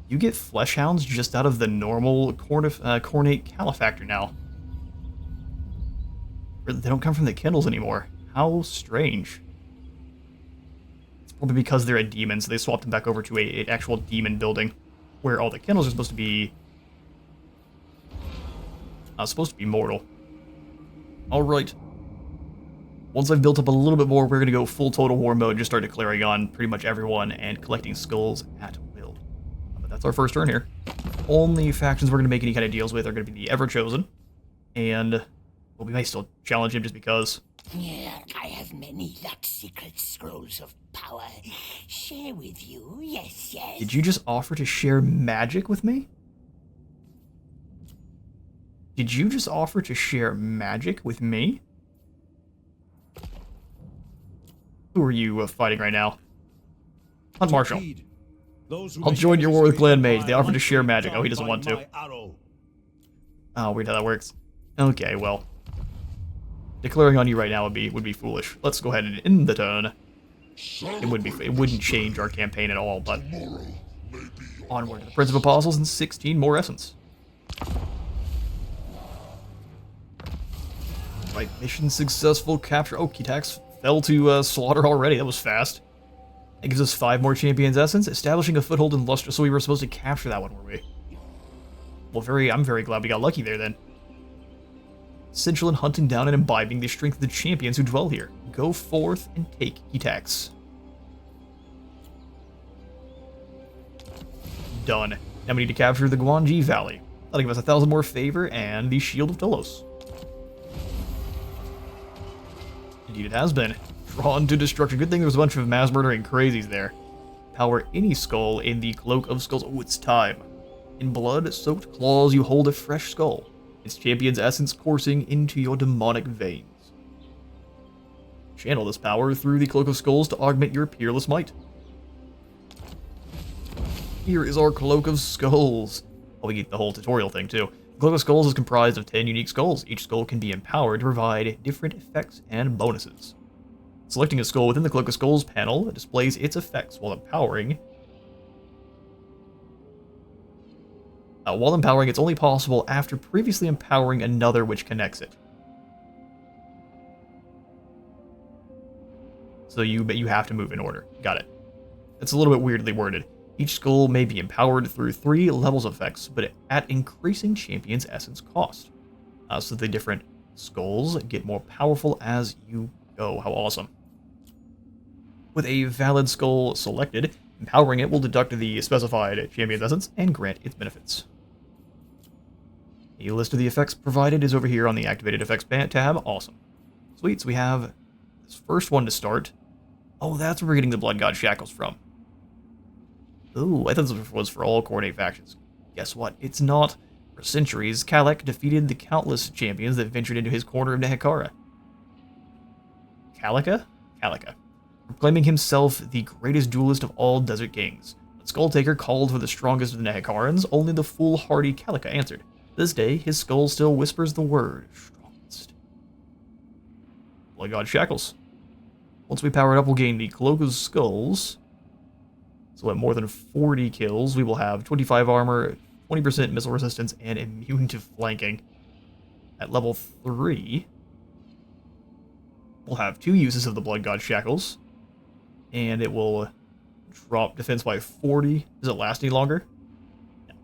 You get Fleshhounds just out of the normal Khornate Calefactor now. They don't come from the Kindles anymore. How strange. It's probably because they're a demon, so they swapped them back over to an actual demon building, where all the Kindles are supposed to be mortal. Alright. Once I've built up a little bit more, we're going to go full Total War mode, just start declaring on pretty much everyone and collecting skulls at will. But that's our first turn here. Only factions we're going to make any kind of deals with are going to be the Ever-Chosen, and, well, we may still challenge him just because.
Yeah, I have many luck secret scrolls of power. Share with you, yes.
Did you just offer to share magic with me? Did you just offer to share magic with me? Who are you fighting right now? Hunt Marshal. I'll join your war with Clan Mage. They offered to share magic. Oh, he doesn't want to. Oh, weird how that works. Okay, well. Declaring on you right now would be foolish. Let's go ahead and end the turn. It wouldn't change our campaign at all, but onward to the Prince of Apostles and 16 more essence. Right, mission successful. Capture. Oh, Khitax fell to slaughter already. That was fast. It gives us 5 more Champions Essence, establishing a foothold in Lustra, so we were supposed to capture that one, were we? Well, I'm very glad we got lucky there, then. Essential in hunting down and imbibing the strength of the champions who dwell here. Go forth and take Khitax. Done. Now we need to capture the Guanji Valley. That'll give us 1,000 more favor and the Shield of Tolos. Indeed it has been. Drawn to destruction. Good thing there was a bunch of mass murdering crazies there. Power any skull in the Cloak of Skulls. Oh, it's time. In blood-soaked claws you hold a fresh skull. Its champion's essence coursing into your demonic veins. Channel this power through the Cloak of Skulls to augment your peerless might. Here is our Cloak of Skulls. Oh, we get the whole tutorial thing too. The Cloak of Skulls is comprised of 10 unique skulls. Each skull can be empowered to provide different effects and bonuses. Selecting a skull within the Cloak of Skulls panel displays its effects while empowering. While empowering, it's only possible after previously empowering another which connects it. So you have to move in order. Got it. It's a little bit weirdly worded. Each skull may be empowered through 3 levels of effects, but at increasing champion's essence cost. So the different skulls get more powerful as you go. How awesome. With a valid skull selected, empowering it will deduct the specified champion's essence and grant its benefits. A list of the effects provided is over here on the activated effects tab. Awesome. Sweet, so we have this first one to start. Oh, that's where we're getting the Blood God Shackles from. Ooh, I thought this was for all Khornate factions. Guess what? It's not. For centuries, Kalek defeated the countless champions that ventured into his corner of Nehekara. Kalika? Kalika. Proclaiming himself the greatest duelist of all Desert Kings. When Skulltaker called for the strongest of the Nehekarans, only the foolhardy Kalika answered. This day, his skull still whispers the word, strongest. Blood God Shackles. Once we power it up, we'll gain the Cloak of Skulls. So at more than 40 kills, we will have 25 armor, 20% missile resistance, and immune to flanking. At level 3, we'll have 2 uses of the Blood God Shackles. And it will drop defense by 40. Does it last any longer? No.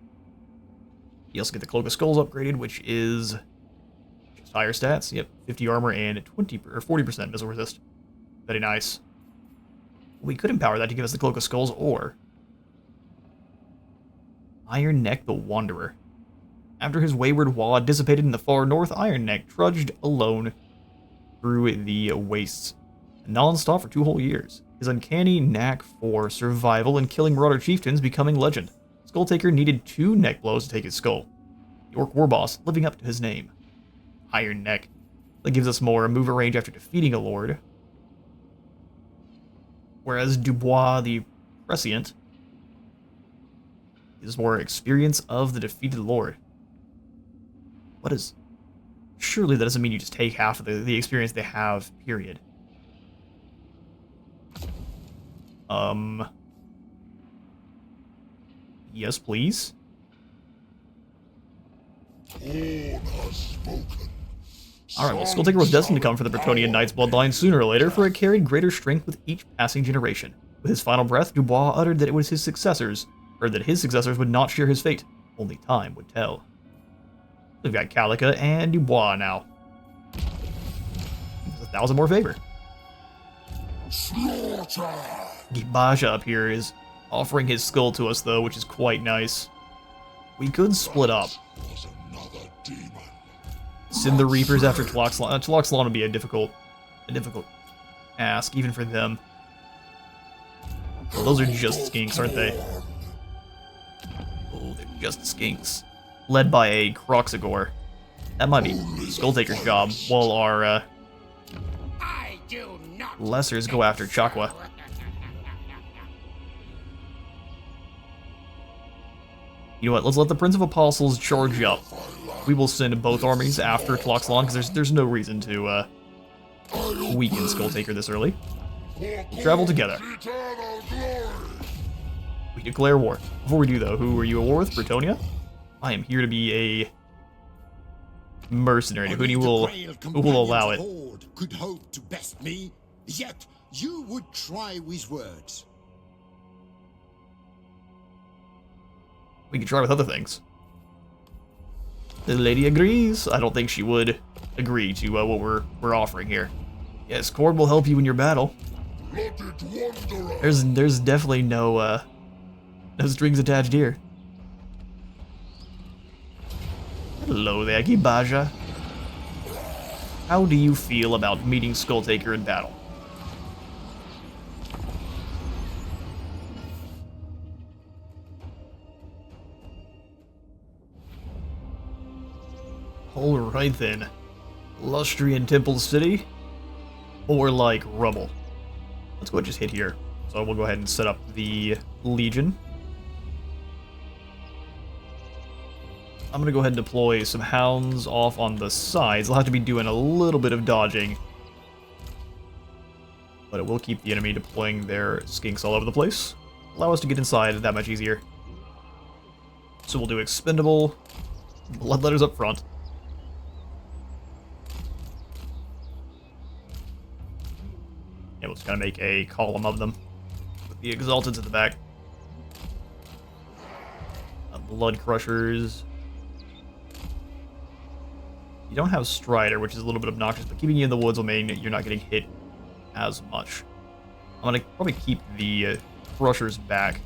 You also get the Cloak of Skulls upgraded, which is just higher stats. Yep, 50 armor and 40% missile resist. Very nice. We could empower that to give us the Cloak of Skulls, or Iron Neck the Wanderer. After his wayward wad dissipated in the far north, Iron Neck trudged alone through the wastes, non-stop for 2 whole years. His uncanny knack for survival and killing Marauder chieftains becoming legend. Skulltaker needed 2 neck blows to take his skull. The Orc war boss living up to his name. Iron Neck. That gives us more mover range after defeating a lord. Whereas Dubois the Prescient gives more experience of the defeated lord. What is... Surely that doesn't mean you just take half of the experience they have, period. Yes, please?
Khorne has spoken.
Alright, well, Skulltaker was destined to come for the Bretonian Knight's bloodline sooner or later, for it carried greater strength with each passing generation. With his final breath, Dubois uttered that it was his successors, or that his successors would not share his fate. Only time would tell. We've got Calica and Dubois now. 1,000 more favor.
Slaughter!
Gibaja up here is offering his skull to us, though, which is quite nice. We could split up.
Was another demon.
Send the Reapers after Tloxlon. Tloxlon would be a difficult ask, even for them. Well, those are just skinks, aren't they? Oh, they're just skinks. Led by a Kroxigor. That might be Skulltaker's job, while our
I do not
lessers go after Chakwa. You know what, let's let the Prince of Apostles charge up. We will send both armies after Tloxlon, because there's no reason to weaken Skulltaker this early. Travel together.
Eternal glory!
We declare war. Before we do, though, who are you at war with? Bretonia? I am here to be a mercenary, who will allow it.
Could hope to best me, yet you would try with words.
We can try with other things. The lady agrees. I don't think she would agree to what we're offering here. Yes, Khorne will help you in your battle.
Blooded wanderer!
There's definitely no strings attached here. Hello there, Gibaja. How do you feel about meeting Skulltaker in battle? Alright then. Lustrian Temple City? Or like rubble? Let's go ahead and just hit here. So we'll go ahead and set up the Legion. I'm gonna go ahead and deploy some hounds off on the sides. They'll have to be doing a little bit of dodging. But it will keep the enemy deploying their skinks all over the place. Allow us to get inside that much easier. So we'll do expendable bloodletters up front. And we'll just kind of make a column of them. With the Exalteds at the back. Blood Crushers. You don't have Strider, which is a little bit obnoxious, but keeping you in the woods will mean you're not getting hit as much. I'm going to probably keep the Crushers back.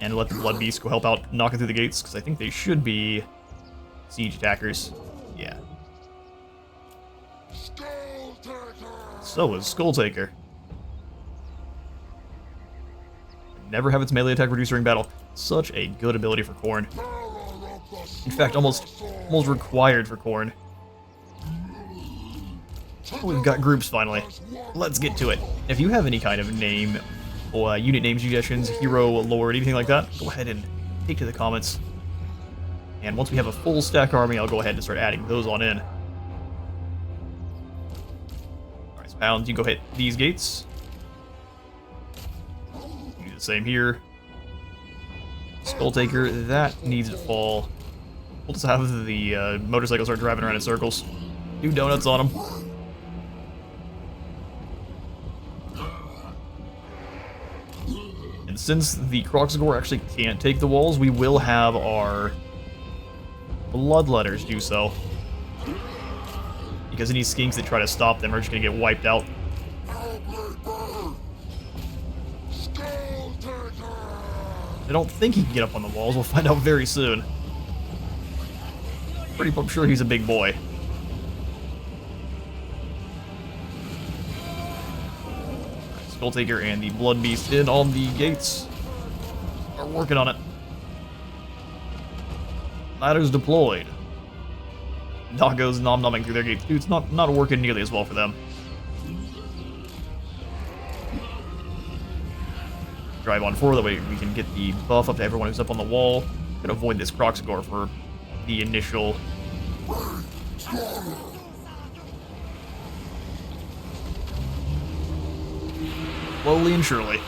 And let the Blood Beasts go help out knocking through the gates, because I think they should be siege attackers. Yeah. So is Skulltaker. Never have its melee attack reduced during battle. Such a good ability for Khorne. In fact, almost required for Khorne. We've got groups finally. Let's get to it. If you have any kind of name, or unit name suggestions, hero, lord, anything like that, go ahead and take to the comments. And once we have a full stack army, I'll go ahead and start adding those on in. Alright, so Pounds, you go hit these gates. Do the same here. Skulltaker, that needs to fall. We'll just have the motorcycles start driving around in circles. Do donuts on them. And since the Kroxigor actually can't take the walls, we will have our Bloodletters do so. Because any skinks that try to stop them are just going to get wiped out. I don't think he can get up on the walls. We'll find out very soon. Pretty sure he's a big boy. Skulltaker and the Blood Beast in on the gates. Are working on it. Ladders deployed. Doggos nom-nomming through their gates. Dude, it's not working nearly as well for them. Drive on forward, that way we can get the buff up to everyone who's up on the wall. Gonna avoid this Kroxigor for the initial. Slowly and surely.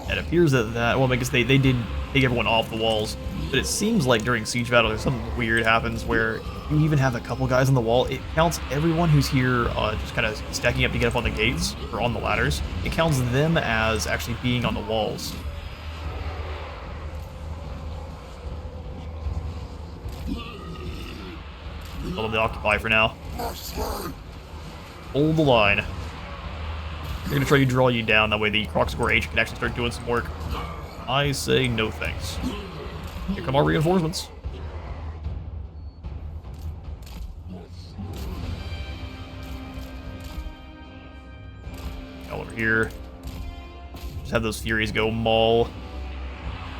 It appears that well, I guess they did take everyone off the walls, but it seems like during siege battle there's something weird happens where you even have a couple guys on the wall. It counts everyone who's here just kind of stacking up to get up on the gates or on the ladders. It counts them as actually being on the walls. I'll let them occupy for now. Hold the line. They're gonna try to draw you down, that way the Kroxigor H can actually start doing some work. I say no thanks. Here come our reinforcements. All over here. Just have those Furies go maul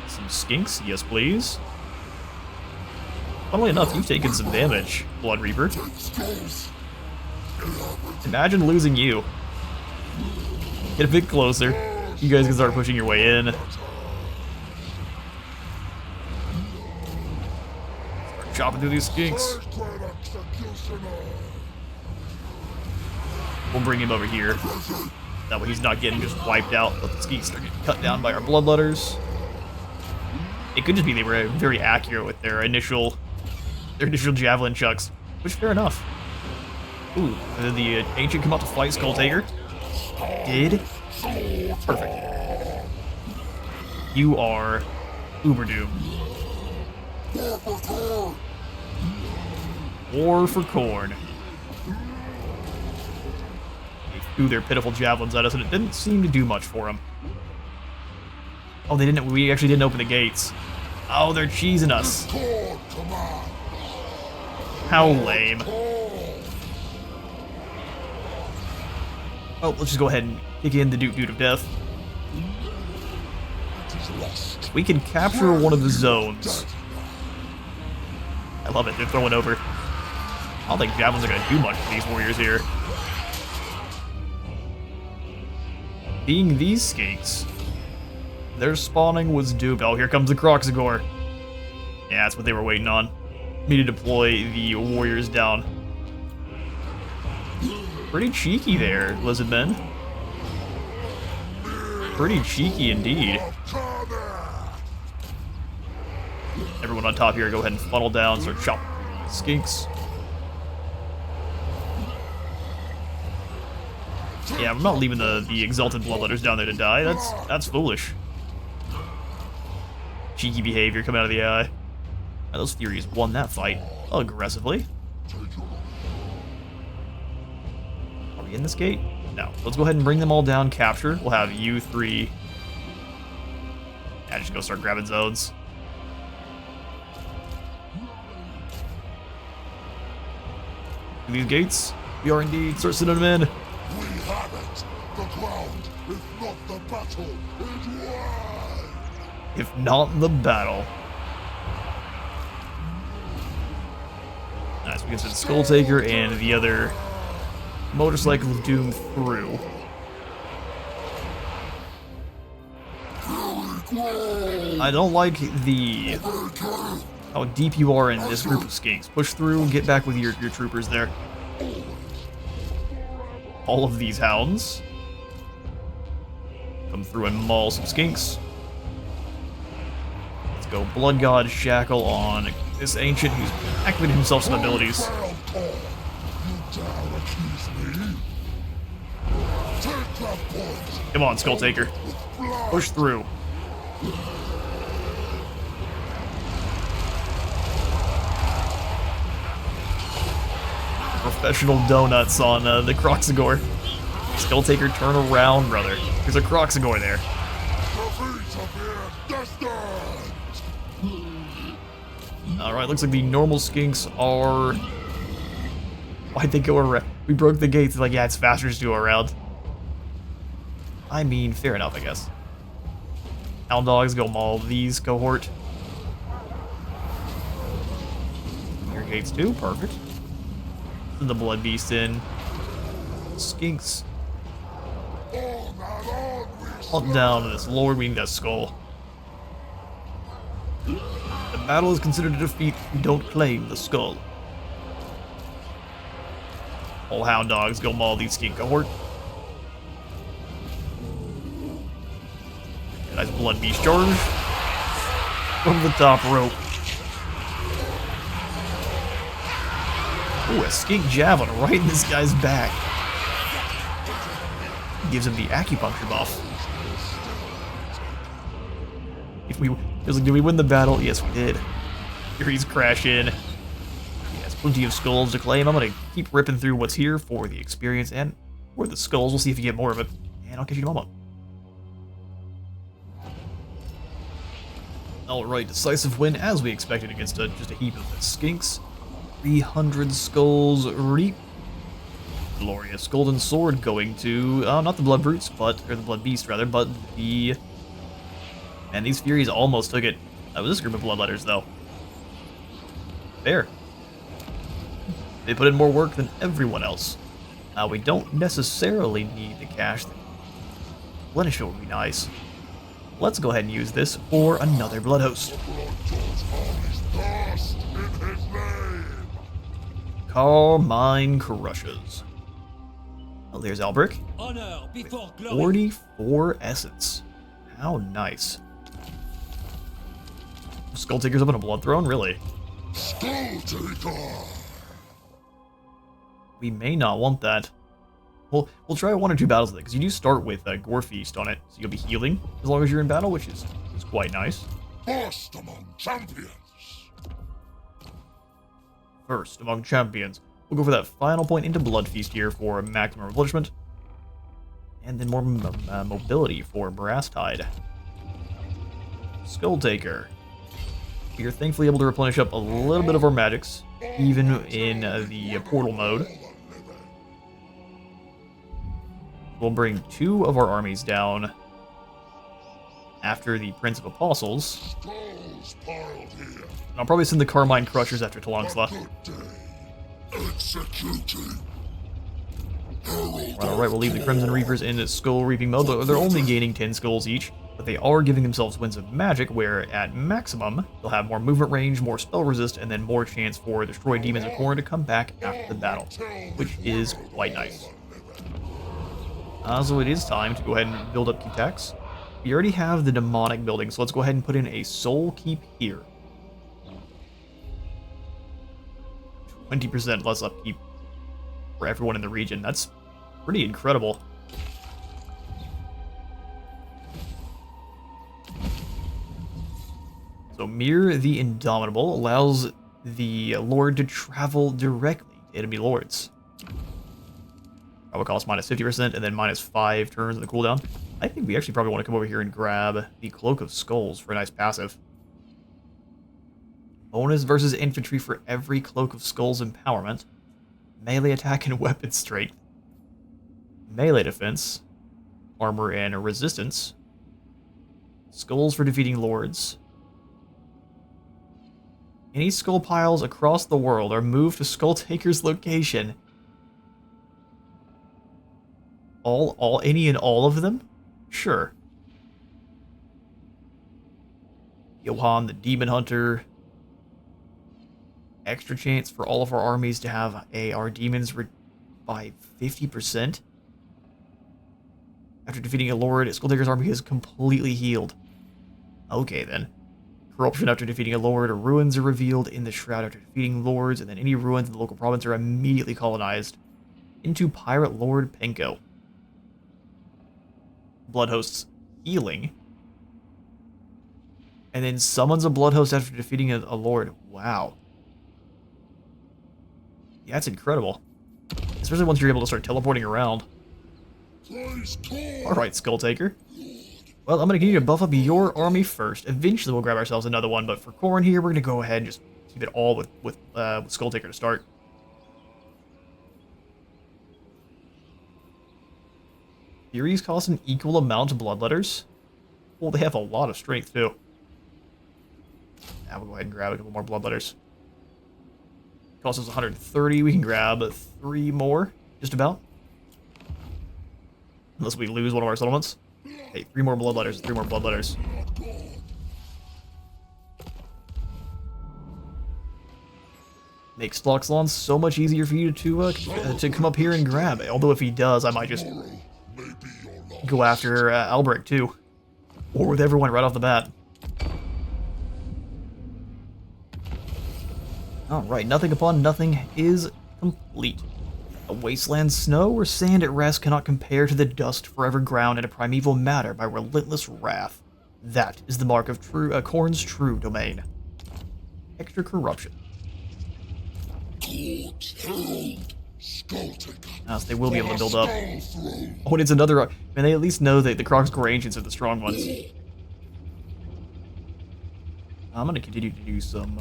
some skinks, yes please. Funnily enough, you've taken some damage, Blood Reaper. Imagine losing you. Get a bit closer. You guys can start pushing your way in. Start chopping through these skinks. We'll bring him over here. That way he's not getting just wiped out. Let the skinks start getting cut down by our bloodletters. It could just be they were very accurate with their initial javelin chucks, which fair enough. Ooh, did the ancient come out to fight Skulltaker? Did? Perfect. You are uber doom. War for Khorne. They threw their pitiful javelins at us, and it didn't seem to do much for them. Oh, they didn't. We actually didn't open the gates. Oh, they're cheesing us. How lame. Oh, let's just go ahead and kick in the Dude of Death. We can capture one of the zones. I love it, they're throwing over. I don't think javelins are going to do much to these warriors here. Being these skinks, their spawning was doomed. Oh, here comes the Kroxigor. Yeah, that's what they were waiting on. Me to deploy the warriors down. Pretty cheeky there, Lizardmen. Pretty cheeky indeed. Everyone on top here, go ahead and funnel down, start chopping skinks. Yeah, I'm not leaving the exalted bloodletters down there to die. That's foolish. Cheeky behavior coming out of the eye. Now, those Furies won that fight aggressively. Are we in this gate? No. Let's go ahead and bring them all down, capture. We'll have you three. Yeah, just go start grabbing zones. These gates, we are indeed start sending them in.
We have it. The ground, if not the battle, is won.
If not the battle. Nice, we can send Skulltaker and the other motorcycle of doom through. I don't like how deep you are in this group of skinks. Push through, get back with your troopers there. All of these hounds come through and maul some skinks. Let's go Blood God Shackle on this ancient who's activated himself some abilities. Come on, Skulltaker. Push through. Professional donuts on the Kroxigor. Skulltaker, turn around, brother. There's a Kroxigor there. Alright, looks like the normal skinks are... Why'd they go around? We broke the gates. It's like, yeah, it's faster to go around. I mean, fair enough, I guess. Hound dogs go maul these cohort. Your gates too, perfect. Send the blood beast in. Skinks. Hunt down this lord, we need that skull. Battle is considered a defeat if you don't claim the skull. All hound dogs go maul these skink cohort. Nice blood beast charge. From the top rope. Ooh, a skink javelin right in this guy's back. Gives him the acupuncture buff. Did we win the battle? Yes, we did. Furies crash in. He has plenty of skulls to claim. I'm gonna keep ripping through what's here for the experience and for the skulls. We'll see if you get more of it. And I'll catch you tomorrow. Alright, decisive win as we expected against just a heap of skinks. 300 skulls reap. Glorious golden sword going to, not the blood brutes, or the blood beast rather, but the... And these Furies almost took it. That was this group of bloodletters though. There. They put in more work than everyone else. We don't necessarily need the cash. Replenish would be nice. Let's go ahead and use this for another blood host. Carmine Crushes. Oh, there's Albric. 44 essence. How nice. Skulltaker's up on a blood throne? Really?
Skulltaker!
We may not want that. We'll try one or two battles with it, because you do start with Gore Feast on it, so you'll be healing as long as you're in battle, which is quite nice.
First among champions!
First among champions. We'll go for that final point into Blood Feast here for maximum replenishment. And then more mobility for Brass Tide. Skulltaker. We are thankfully able to replenish up a little bit of our magics, even in the portal mode. We'll bring 2 of our armies down after the Prince of Apostles. And I'll probably send the Carmine Crushers after Talangsla. Alright, we'll leave the Crimson Reapers in Skull Reaping mode. They're only gaining 10 skulls each, but they are giving themselves Winds of Magic, where at maximum, they'll have more movement range, more spell resist, and then more chance for Destroy Demons of Khorne to come back after the battle, which is quite nice. So it is time to go ahead and build up Keep. We already have the Demonic building, so let's go ahead and put in a Soul Keep here. 20% less upkeep for everyone in the region. That's pretty incredible. So Mir the Indomitable allows the Lord to travel directly to enemy lords. That would cost minus 50% and then minus 5 turns in the cooldown. I think we actually probably want to come over here and grab the Cloak of Skulls for a nice passive. Bonus versus infantry for every Cloak of Skulls empowerment. Melee attack and weapon strength. Melee defense. Armor and resistance. Skulls for defeating lords. Any skull piles across the world are moved to Skulltaker's location. Any and all of them? Sure. Johann the Demon Hunter. Extra chance for all of our armies to have our demons by 50%. After defeating a lord, Skulltaker's army is completely healed. Okay then. Corruption after defeating a lord, or ruins are revealed in the shroud after defeating lords, and then any ruins in the local province are immediately colonized into Pirate Lord Penko. Blood hosts healing. And then summons a blood host after defeating a lord. Wow. Yeah, that's incredible. Especially once you're able to start teleporting around. Alright, Skulltaker. Well, I'm going to continue to buff up your army first. Eventually we'll grab ourselves another one, but for Khorne here, we're going to go ahead and just keep it all with Skulltaker to start. Furies cost an equal amount of bloodletters. Well, they have a lot of strength, too. Now we'll go ahead and grab a couple more bloodletters. Costs us 130. We can grab 3 more, just about. Unless we lose one of our settlements. Hey, 3 more bloodletters, 3 more bloodletters. Makes Sloxlon so much easier for you to come up here and grab. Although if he does, I might just
May be your last.
go after Albrecht too. Or with everyone right off the bat. Alright, nothing upon nothing is complete. A wasteland snow or sand at rest cannot compare to the dust forever ground in a primeval matter by relentless wrath. That is the mark of Khorne's true domain. Extra corruption.
Court Herald, Skulltaker.
So they will be able to build up.
Skull throne.
Oh, and it's another... And they at least know that the Crocscore Ancients are the strong ones. I'm going to continue to do some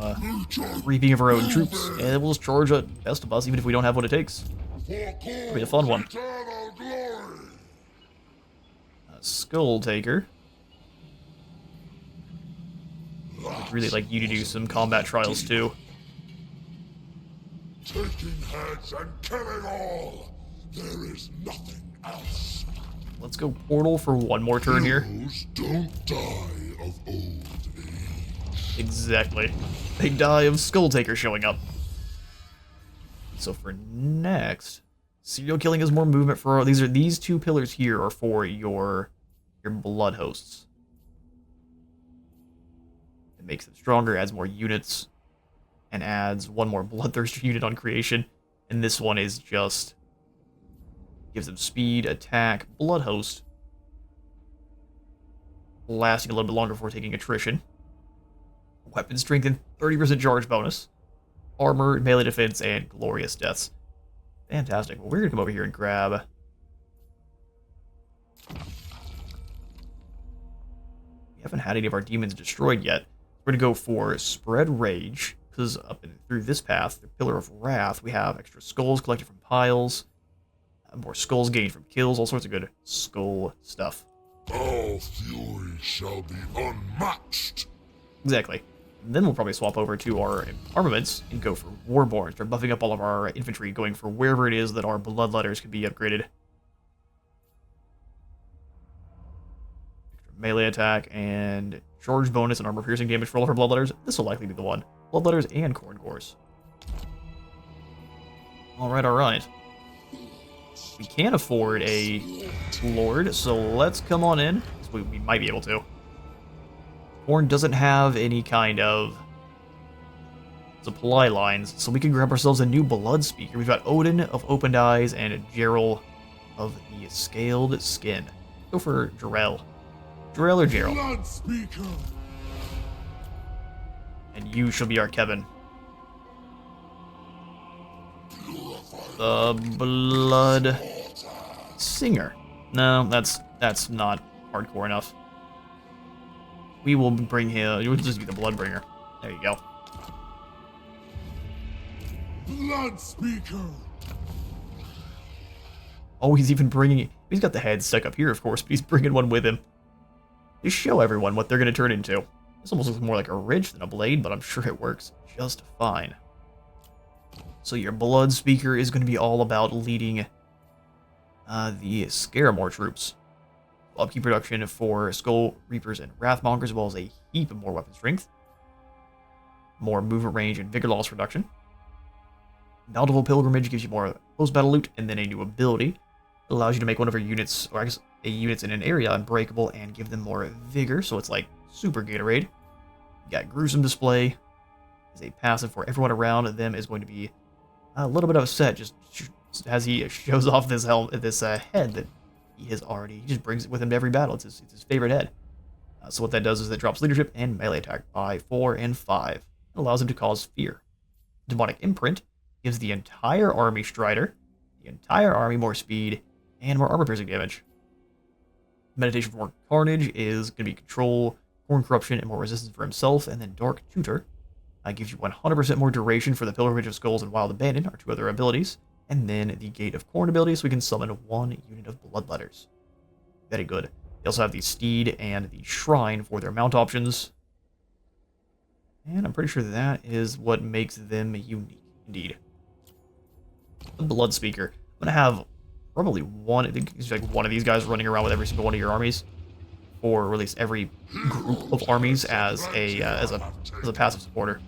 reaping of our own troops, and we'll just charge at best of us, even if we don't have what it takes.
It'll
be a fun one.
Eternal glory.
Skulltaker. I'd really like you to do some combat trials too.
Taking heads and killing all. There is nothing else.
Let's go Portal for one more turn here.
Heroes don't die of old age.
Exactly. They die of Skulltaker showing up. So for next, serial killing is more movement for these two pillars here are for your blood hosts. It makes them stronger, adds more units, and adds one more bloodthirster unit on creation. And this one is just gives them speed, attack, blood host, lasting a little bit longer before taking attrition. Weapon strength and 30% charge bonus. Armor, melee defense, and glorious deaths. Fantastic. Well, we're going to come over here and grab... We haven't had any of our demons destroyed yet. We're going to go for Spread Rage, because up and through this path, the Pillar of Wrath, we have extra skulls collected from piles, more skulls gained from kills, all sorts of good skull stuff.
Our fury shall be unmatched.
Exactly. And then we'll probably swap over to our armaments and go for Warborn. Start buffing up all of our infantry, going for wherever it is that our bloodletters can be upgraded. Extra melee attack and charge bonus and armor piercing damage for all of our bloodletters. This will likely be the one. Bloodletters and Khorne cores. Alright, alright. We can't afford a Lord, so let's come on in. We might be able to. Khorne doesn't have any kind of supply lines, so we can grab ourselves a new Blood Speaker. We've got Odin of Opened Eyes and Gerald of the Scaled Skin. Go for Jarrell. Jarrell or Gerald?
Blood Speaker.
And you shall be our Kevin. The Blood Singer. No, that's not hardcore enough. We will bring him. You'll just be the Bloodbringer. There you go.
Blood Speaker.
Oh, he's even bringing. He's got the head stuck up here, of course, but he's bringing one with him. To show everyone what they're going to turn into. This almost looks more like a ridge than a blade, but I'm sure it works just fine. So your Blood Speaker is going to be all about leading the Scaramore troops. Upkeep production for Skull Reapers and Wrathmongers, as well as a heap of more weapon strength. More movement range and vigor loss reduction. Bountiful Pilgrimage gives you more post-battle loot, and then a new ability. It allows you to make one of your units, or I guess units in an area, unbreakable and give them more vigor, so it's like Super Gatorade. You got Gruesome Display. Is a passive for everyone around them is going to be a little bit upset just as he shows off this head that he just brings it with him to every battle. It's his favorite head. So what that does is it drops leadership and melee attack by 4 and 5. It allows him to cause fear. Demonic Imprint gives the entire army Strider, the entire army more speed, and more armor piercing damage. Meditation for Carnage is going to be control, Khorne corruption, and more resistance for himself. And then Dark Tutor gives you 100% more duration for the Pilgrimage of Skulls and Wild Abandon, our two other abilities. And then the Gate of Khorne ability, so we can summon 1 unit of Bloodletters. Very good. They also have the Steed and the Shrine for their mount options. And I'm pretty sure that is what makes them unique, indeed. The Blood Speaker. I'm going to have probably one, I think it's like one of these guys running around with every single one of your armies. Or at least every group of armies as a passive supporter.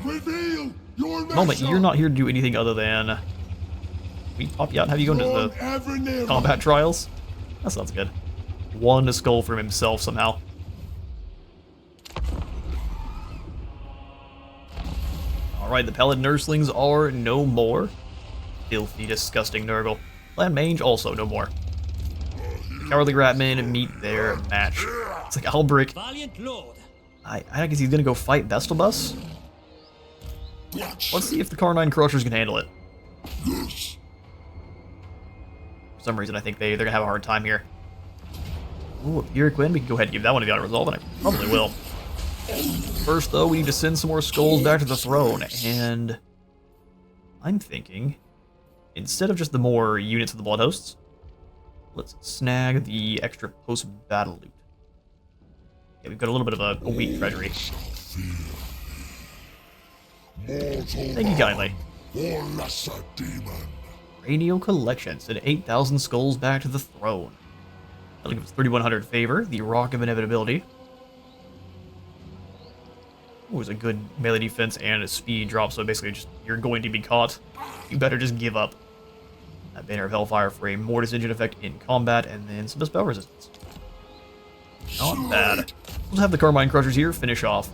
Reveal your
Moment, you're not here to do anything other than... We pop you out and have you go into the combat trials? That sounds good. Won a skull from himself somehow. Alright, the Paladin Nurslings are no more. Filthy, disgusting Nurgle. Land Mange also no more. Cowardly Ratmen meet their match. It's like Alberic.
Valiant Lord.
I guess he's gonna go fight Vestalbus. Let's see if the Carnine Crushers can handle it.
Yes.
For some reason, I think they're gonna have a hard time here. Ooh, Irquin, we can go ahead and give that one a auto resolve, and I probably will. First, though, we need to send some more skulls back to the throne, and I'm thinking, instead of just the more units of the Blood Hosts, let's snag the extra post-battle loot. Yeah, we've got a little bit of a weak treasury. Thank you kindly.
Or lesser demon.
Radio Collection send 8,000 skulls back to the throne. That'll give us 3,100 favor, the Rock of Inevitability. It was a good melee defense and a speed drop, so basically just, you're going to be caught. You better just give up. That Banner of Hellfire for a Mortis Engine effect in combat, and then some spell resistance. Not bad. We'll have the Carmine Crushers here finish off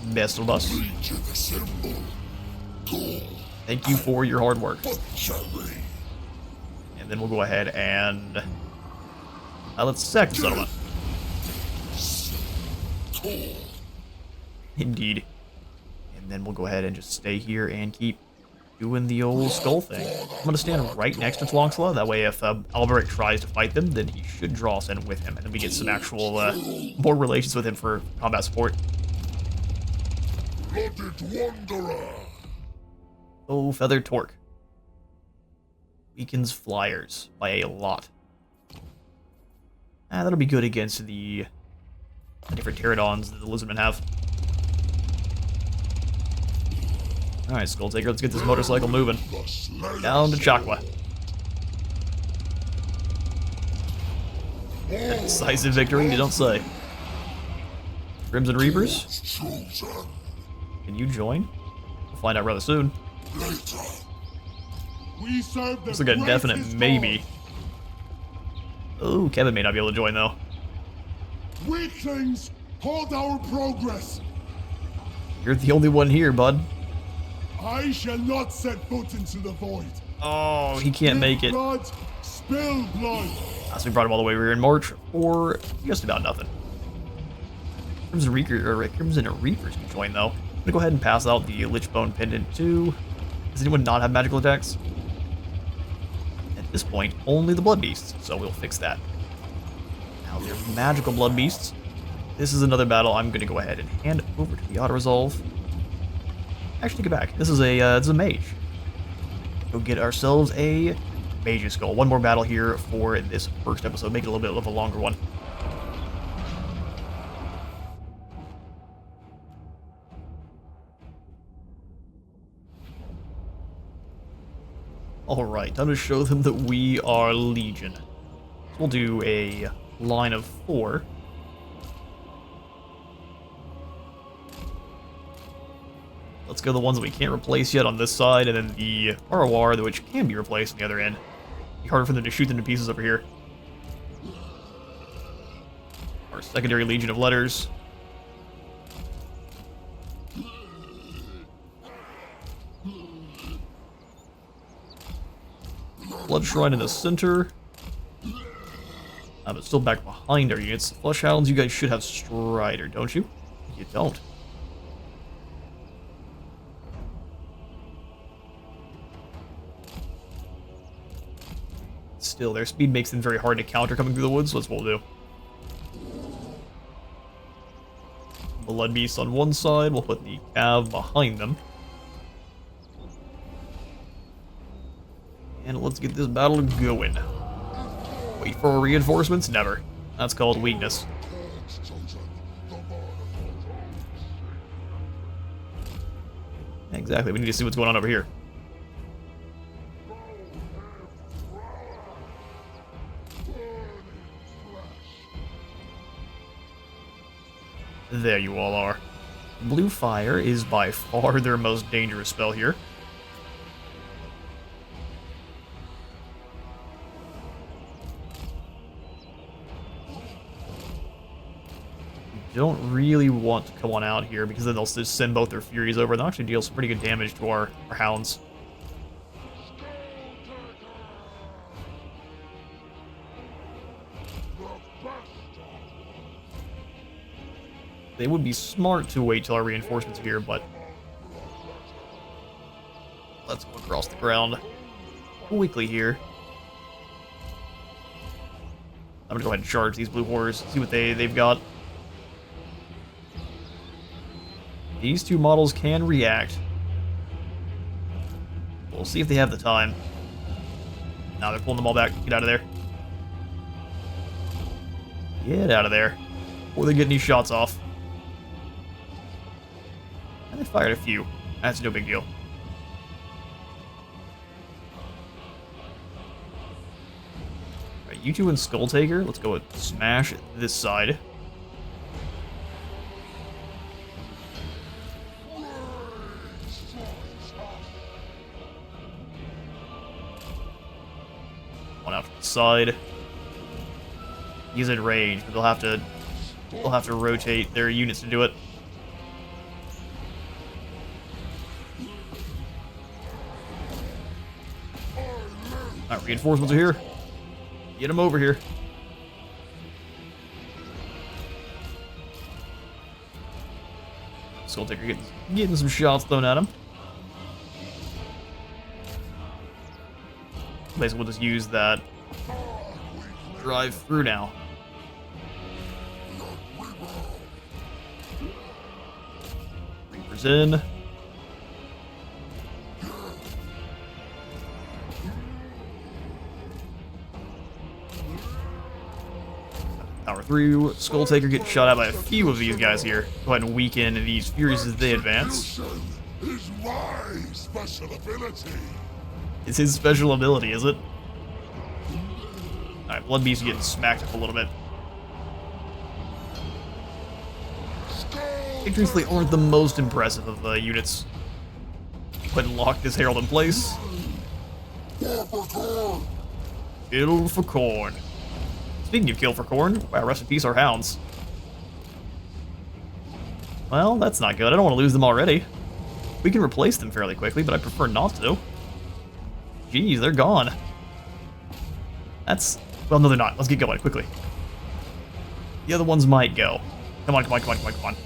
Vestalbus. Thank you for your hard work. And then we'll go ahead and... let's sack the settlement. Indeed. And then we'll go ahead and just stay here and keep doing the old skull thing. I'm going to stand right next to Tlongslaw. That way if Alberic tries to fight them, then he should draw us in with him. And then we get some actual, more relations with him for combat support.
Blooded Wanderer.
Oh, Feathered Torque. Weakens flyers by a lot. That'll be good against the different pterodons that the lizardmen have. Alright, Skulltaker, let's get this motorcycle moving. Down to Chakwa. Decisive victory, you don't say. Crimson Reapers? Can you join? We'll find out rather soon. Looks like a definite maybe. Oh, Kevin may not be able to join though.
Weaklings, halt our progress.
You're the only one here, bud.
I shall not set foot into the void.
Oh, he can't make it.
Blood, spill blood.
So we brought him all the way over here in March for just about nothing. Crimson Reapers can join though. I'm gonna go ahead and pass out the Lichbone Pendant too. Does anyone not have magical attacks? At this point, only the Blood Beasts, so we'll fix that. Now they're magical Blood Beasts. This is another battle I'm gonna go ahead and hand over to the auto resolve. Actually, take it back. This is it's a mage. Go get ourselves a Mage's Skull. One more battle here for this first episode. Make it a little bit of a longer one. Alright, time to show them that we are Legion. So we'll do a line of 4. Let's go the ones that we can't replace yet on this side, and then the ROR, which can be replaced on the other end. It'd be harder for them to shoot them to pieces over here. Our secondary Legion of Letters. Blood Shrine in the center. But still back behind our units. Flush Hounds, you guys should have Strider, don't you? You don't. Still, their speed makes them very hard to counter coming through the woods, so that's what we'll do. Blood Beast on one side, we'll put the Cav behind them. And let's get this battle going. Wait for reinforcements? Never. That's called weakness. Exactly, we need to see what's going on over here. There you all are. Blue Fire is by far their most dangerous spell here. Don't really want to come on out here because then they'll just send both their Furies over and they'll actually deal some pretty good damage to our Hounds. They would be smart to wait till our reinforcements are here, but let's go across the ground quickly here. I'm gonna go ahead and charge these blue horrors, see what they've got. These two models can react. We'll see if they have the time. Now they're pulling them all back. Get out of there. Get out of there. Before they get any shots off. And they fired a few. That's no big deal. Alright, you two and Skulltaker. Let's go with smash this side. One out to the side. He's in range, but they'll have to rotate their units to do it. Alright, reinforcements are here. Get them over here. Skulltaker getting some shots thrown at him. Basically, we'll just use that drive through now. Reapers in. Power through. Skulltaker getting shot at by a few of these guys here. Go ahead and weaken these Furies as they advance.
Is my special ability.
It's his special ability, is it? Alright, Blood Beast getting smacked up a little bit. They truthfully aren't the most impressive of the units. Go ahead and lock this Herald in place. Kill for Khorne. Speaking of kill for Khorne, wow, rest in peace our Hounds. Well, that's not good. I don't want to lose them already. We can replace them fairly quickly, but I prefer not to. Jeez, they're gone. That's... well, no, they're not. Let's get going quickly. The other ones might go. Come on, come on, come on, come on, come on.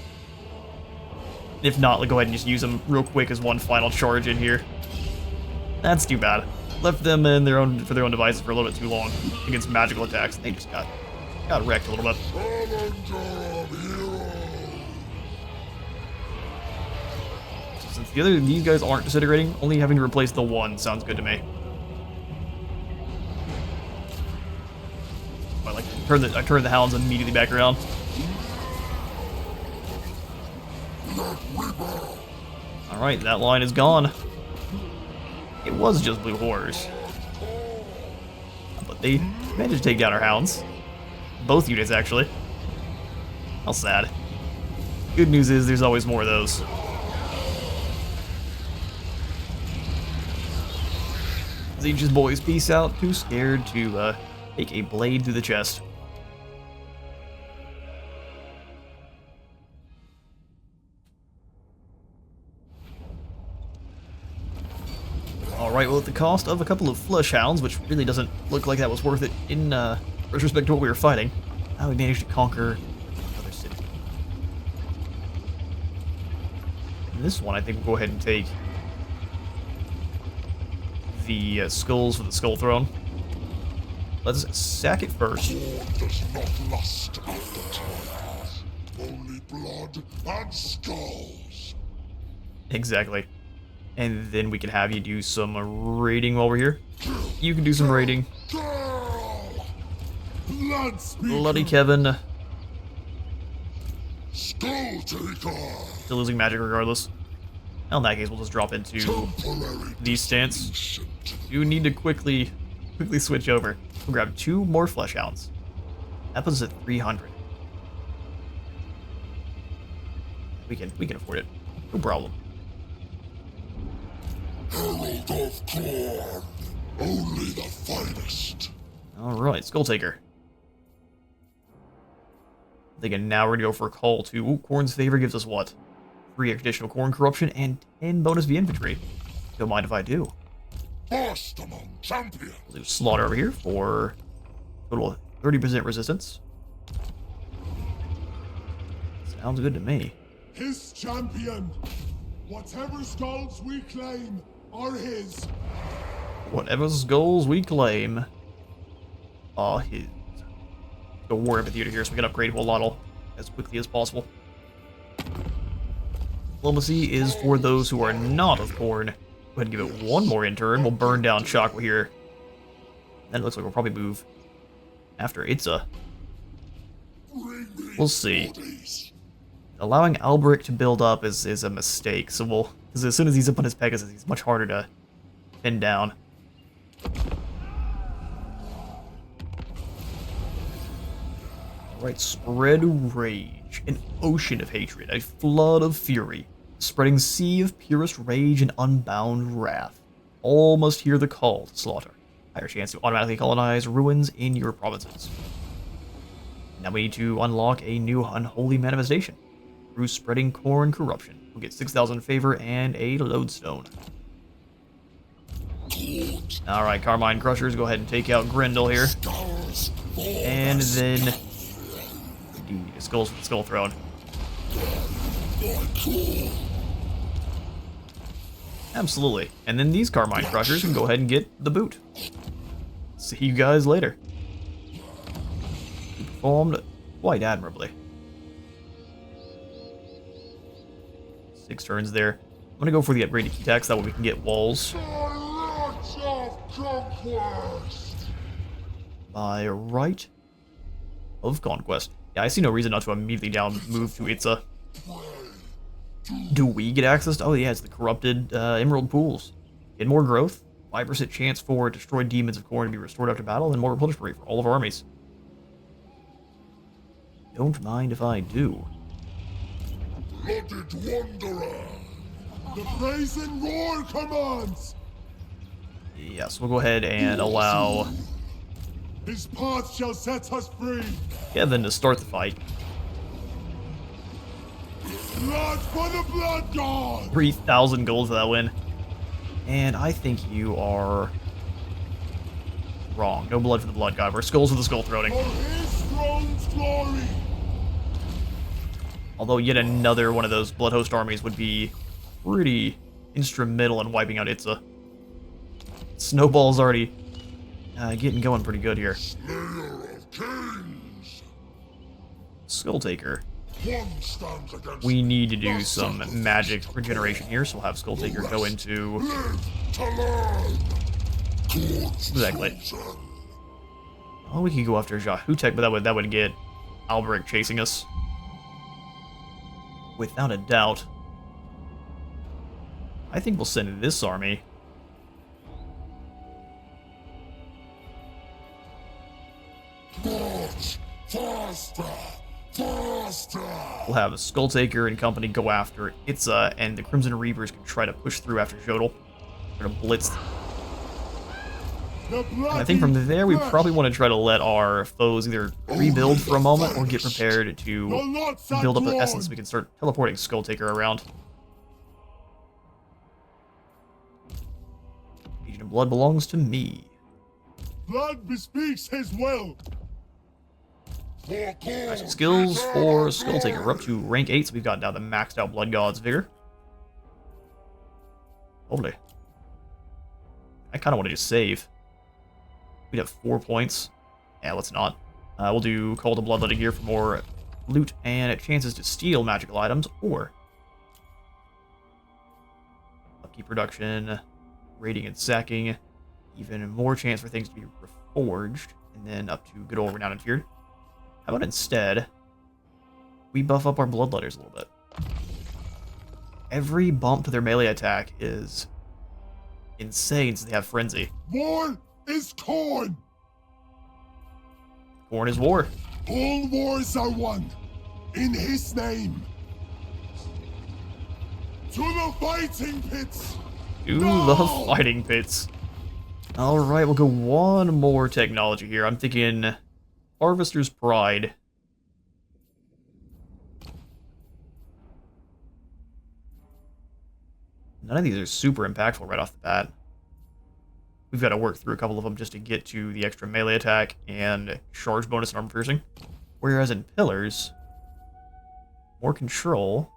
If not, let's go ahead and just use them real quick as one final charge in here. That's too bad. Left them in their own for their own devices for a little bit too long against magical attacks. They just got wrecked a little bit. So since these guys aren't disintegrating, only having to replace the one sounds good to me. I turn the Hounds immediately back around. Alright, that line is gone. It was just blue horrors. But they managed to take down our Hounds. Both units, actually. How sad. Good news is there's always more of those. Zeech's boys, peace out. Too scared to take a blade through the chest. Alright, well, at the cost of a couple of flesh hounds, which really doesn't look like that was worth it in retrospect to what we were fighting, we managed to conquer another city. And this one, I think we'll go ahead and take the skulls for the Skull Throne. Let's sack it first.
Khorne does not lust after tires, only blood and skulls.
Exactly. And then we can have you do some raiding while we're here. You can do some raiding. Bloody Kevin.
Skulltaker.
Still losing magic regardless. Well, in that case, we'll just drop into these stance. You need to quickly switch over. We'll grab 2 more flesh hounds. That puts us at 300. We can afford it. No problem.
Herald of Khorne, only the finest.
Alright, Skulltaker. I'm thinking now we're gonna go for a call to Khorne's Favor gives us what? 3 additional Khorne Corruption and 10 bonus V infantry. Don't mind if I do.
First among champions.
We'll do Slaughter over here for total 30% resistance. Sounds good to me.
His champion. Whatever skulls we claim are his.
Whatever skulls we claim are his. Go War Amphitheater here so we can upgrade Walotl as quickly as possible. Diplomacy is for those who are not of Khorne. Go ahead and give it one more in turn. We'll burn down Chakra here. Then it looks like we'll probably move after Itza. We'll see. Allowing Alberic to build up is a mistake, so we'll... Because as soon as he's up on his Pegasus, he's much harder to pin down. Alright, spread rage. An ocean of hatred. A flood of fury. Spreading sea of purest rage and unbound wrath. All must hear the call to slaughter. Higher chance to automatically colonize ruins in your provinces. Now we need to unlock a new unholy manifestation. Through spreading Khorne corruption. We'll get 6,000 favor and a lodestone. Alright, Carmine Crushers, go ahead and take out Grendel here. And then... Indeed, a Skull Throne. Absolutely. And then these Carmine Crushers can go ahead and get the boot. See you guys later. You performed quite admirably. 6 turns there. I'm gonna go for the upgraded key tax, that way we can get walls. By right of conquest. Yeah, I see no reason not to immediately down move to Itza. Do we get access to... Oh yeah, it's the corrupted emerald pools. Get more growth, 5% chance for destroyed demons of Khorne to be restored after battle, and more replenishment rate for all of our armies. Don't mind if I do.
Blooded Wanderer.
The brazen roar commands.
Yes, we'll go ahead and allow
His path shall set us free.
Kevin to start the fight.
Blood for the blood god.
3,000 gold for that win. And I think you are wrong. No blood for the blood god. We're skulls for the skull throating.
For his throne's glory.
Although yet another one of those blood host armies would be pretty instrumental in wiping out Itza. Snowball's already getting going pretty good here.
Slayer of kings.
Skulltaker.
One stands against
We need to do some magic regeneration here, so we'll have Skulltaker go into...
live to learn. Khorne's
Exactly.
chosen.
Oh, we could go after Jahutek, but that would get Alberic chasing us. Without a doubt. I think we'll send this army.
March faster, faster.
We'll have Skulltaker and company go after Itza, and the Crimson Reapers can try to push through after Jodl. They're gonna blitz. And I think from there, we probably want to try to let our foes either rebuild for a moment or get prepared to build up the essence so we can start teleporting Skulltaker around. Legion of Blood belongs to me.
Blood bespeaks his will.
Nice skills for Skulltaker. We're up to rank 8, so we've got now the maxed out Blood God's Vigor. Lovely. I kind of want to just save. We'd have 4 points. Yeah, let's not. We'll do Call to Bloodletting gear for more loot and chances to steal magical items, or upkeep production, raiding and sacking, even more chance for things to be reforged, and then up to good old Renowned and Feared. How about instead, we buff up our Bloodletters a little bit. Every bump to their melee attack is insane since they have Frenzy.
War is Khorne.
Khorne is war.
All wars are one. In his name. To the fighting pits!
To the fighting pits. Alright, we'll go one more technology here. I'm thinking Harvester's Pride. None of these are super impactful right off the bat. We've got to work through a couple of them just to get to the extra melee attack and charge bonus and armor piercing. Whereas in Pillars, more control.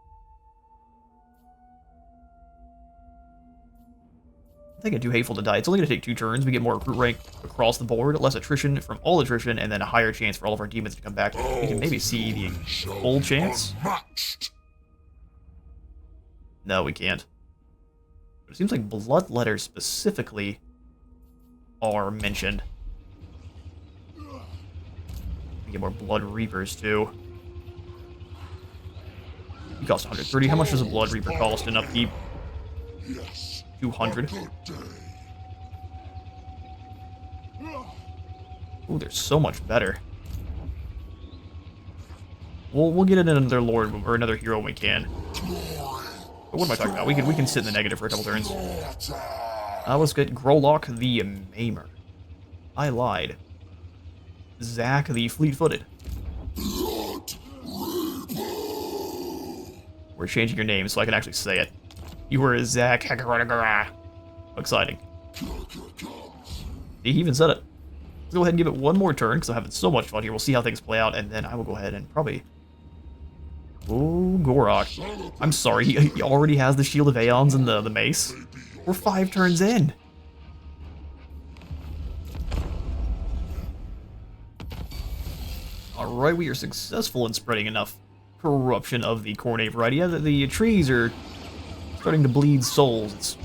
I think I do Hateful to Die. It's only going to take 2 turns. We get more recruit rank across the board, less attrition from all attrition, and then a higher chance for all of our demons to come back. We can maybe see the full chance. No, we can't. But it seems like Bloodletters specifically are mentioned. We get more Blood Reapers, too. He costs 130. How much does a Blood Reaper cost in upkeep? 200. Ooh, they're so much better. We'll get in another Lord or another hero when we can. But what am I talking about? We can sit in the negative for a couple turns. Let's get Grolok the Maimer. I lied. Zack the Fleet-Footed. We're changing your name so I can actually say it. You were Zack. Exciting. He even said it. Let's go ahead and give it one more turn because I'm having so much fun here. We'll see how things play out, and then I will go ahead and probably... Oh, Gorok. I'm sorry, he already has the Shield of Aeons and the mace. We're 5 turns in. Alright, we are successful in spreading enough corruption of the Khorne variety. Yeah, the trees are starting to bleed souls. It's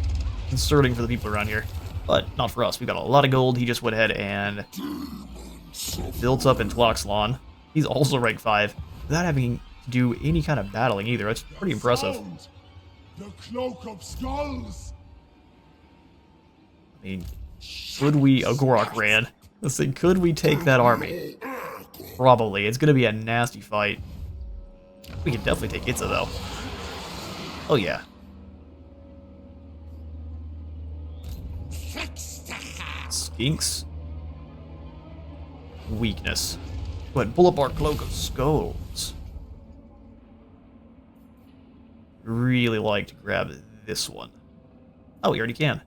concerning for the people around here. But not for us. We've got a lot of gold. He just went ahead and built up in Tloxlon. He's also rank 5 without having to do any kind of battling either. That's pretty impressive.
The Cloak of Skulls!
I mean, could we... Oh, Gorok ran. Let's see, could we take that army? Probably. It's going to be a nasty fight. We can definitely take Itza, though. Oh, yeah. Skinks. Weakness. Go ahead, pull up our Cloak of Skulls. Really like to grab this one. Oh, we already can.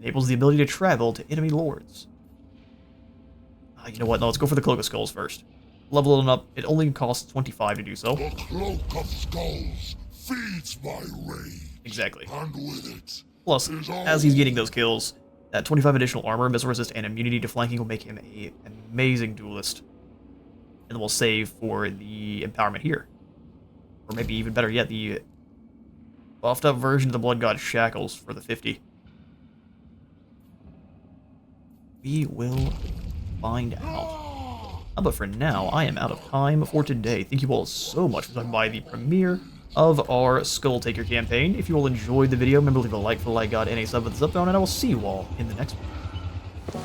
Enables the ability to travel to enemy lords. You know what? No, let's go for the Cloak of Skulls first. Level it up. It only costs 25 to do so.
The Cloak of Skulls feeds my rage.
Exactly.
And with it,
Plus, as he's getting those kills, that 25 additional armor, missile resist, and immunity to flanking will make him an amazing duelist. And then we'll save for the empowerment here. Or maybe even better yet, the buffed up version of the Blood God Shackles for the 50. We will find out. But for now, I am out of time for today. Thank you all so much for stopping by the premiere of our Skulltaker campaign. If you all enjoyed the video, remember to leave a like for the like god and a sub for the sub down, and I will see you all in the next one.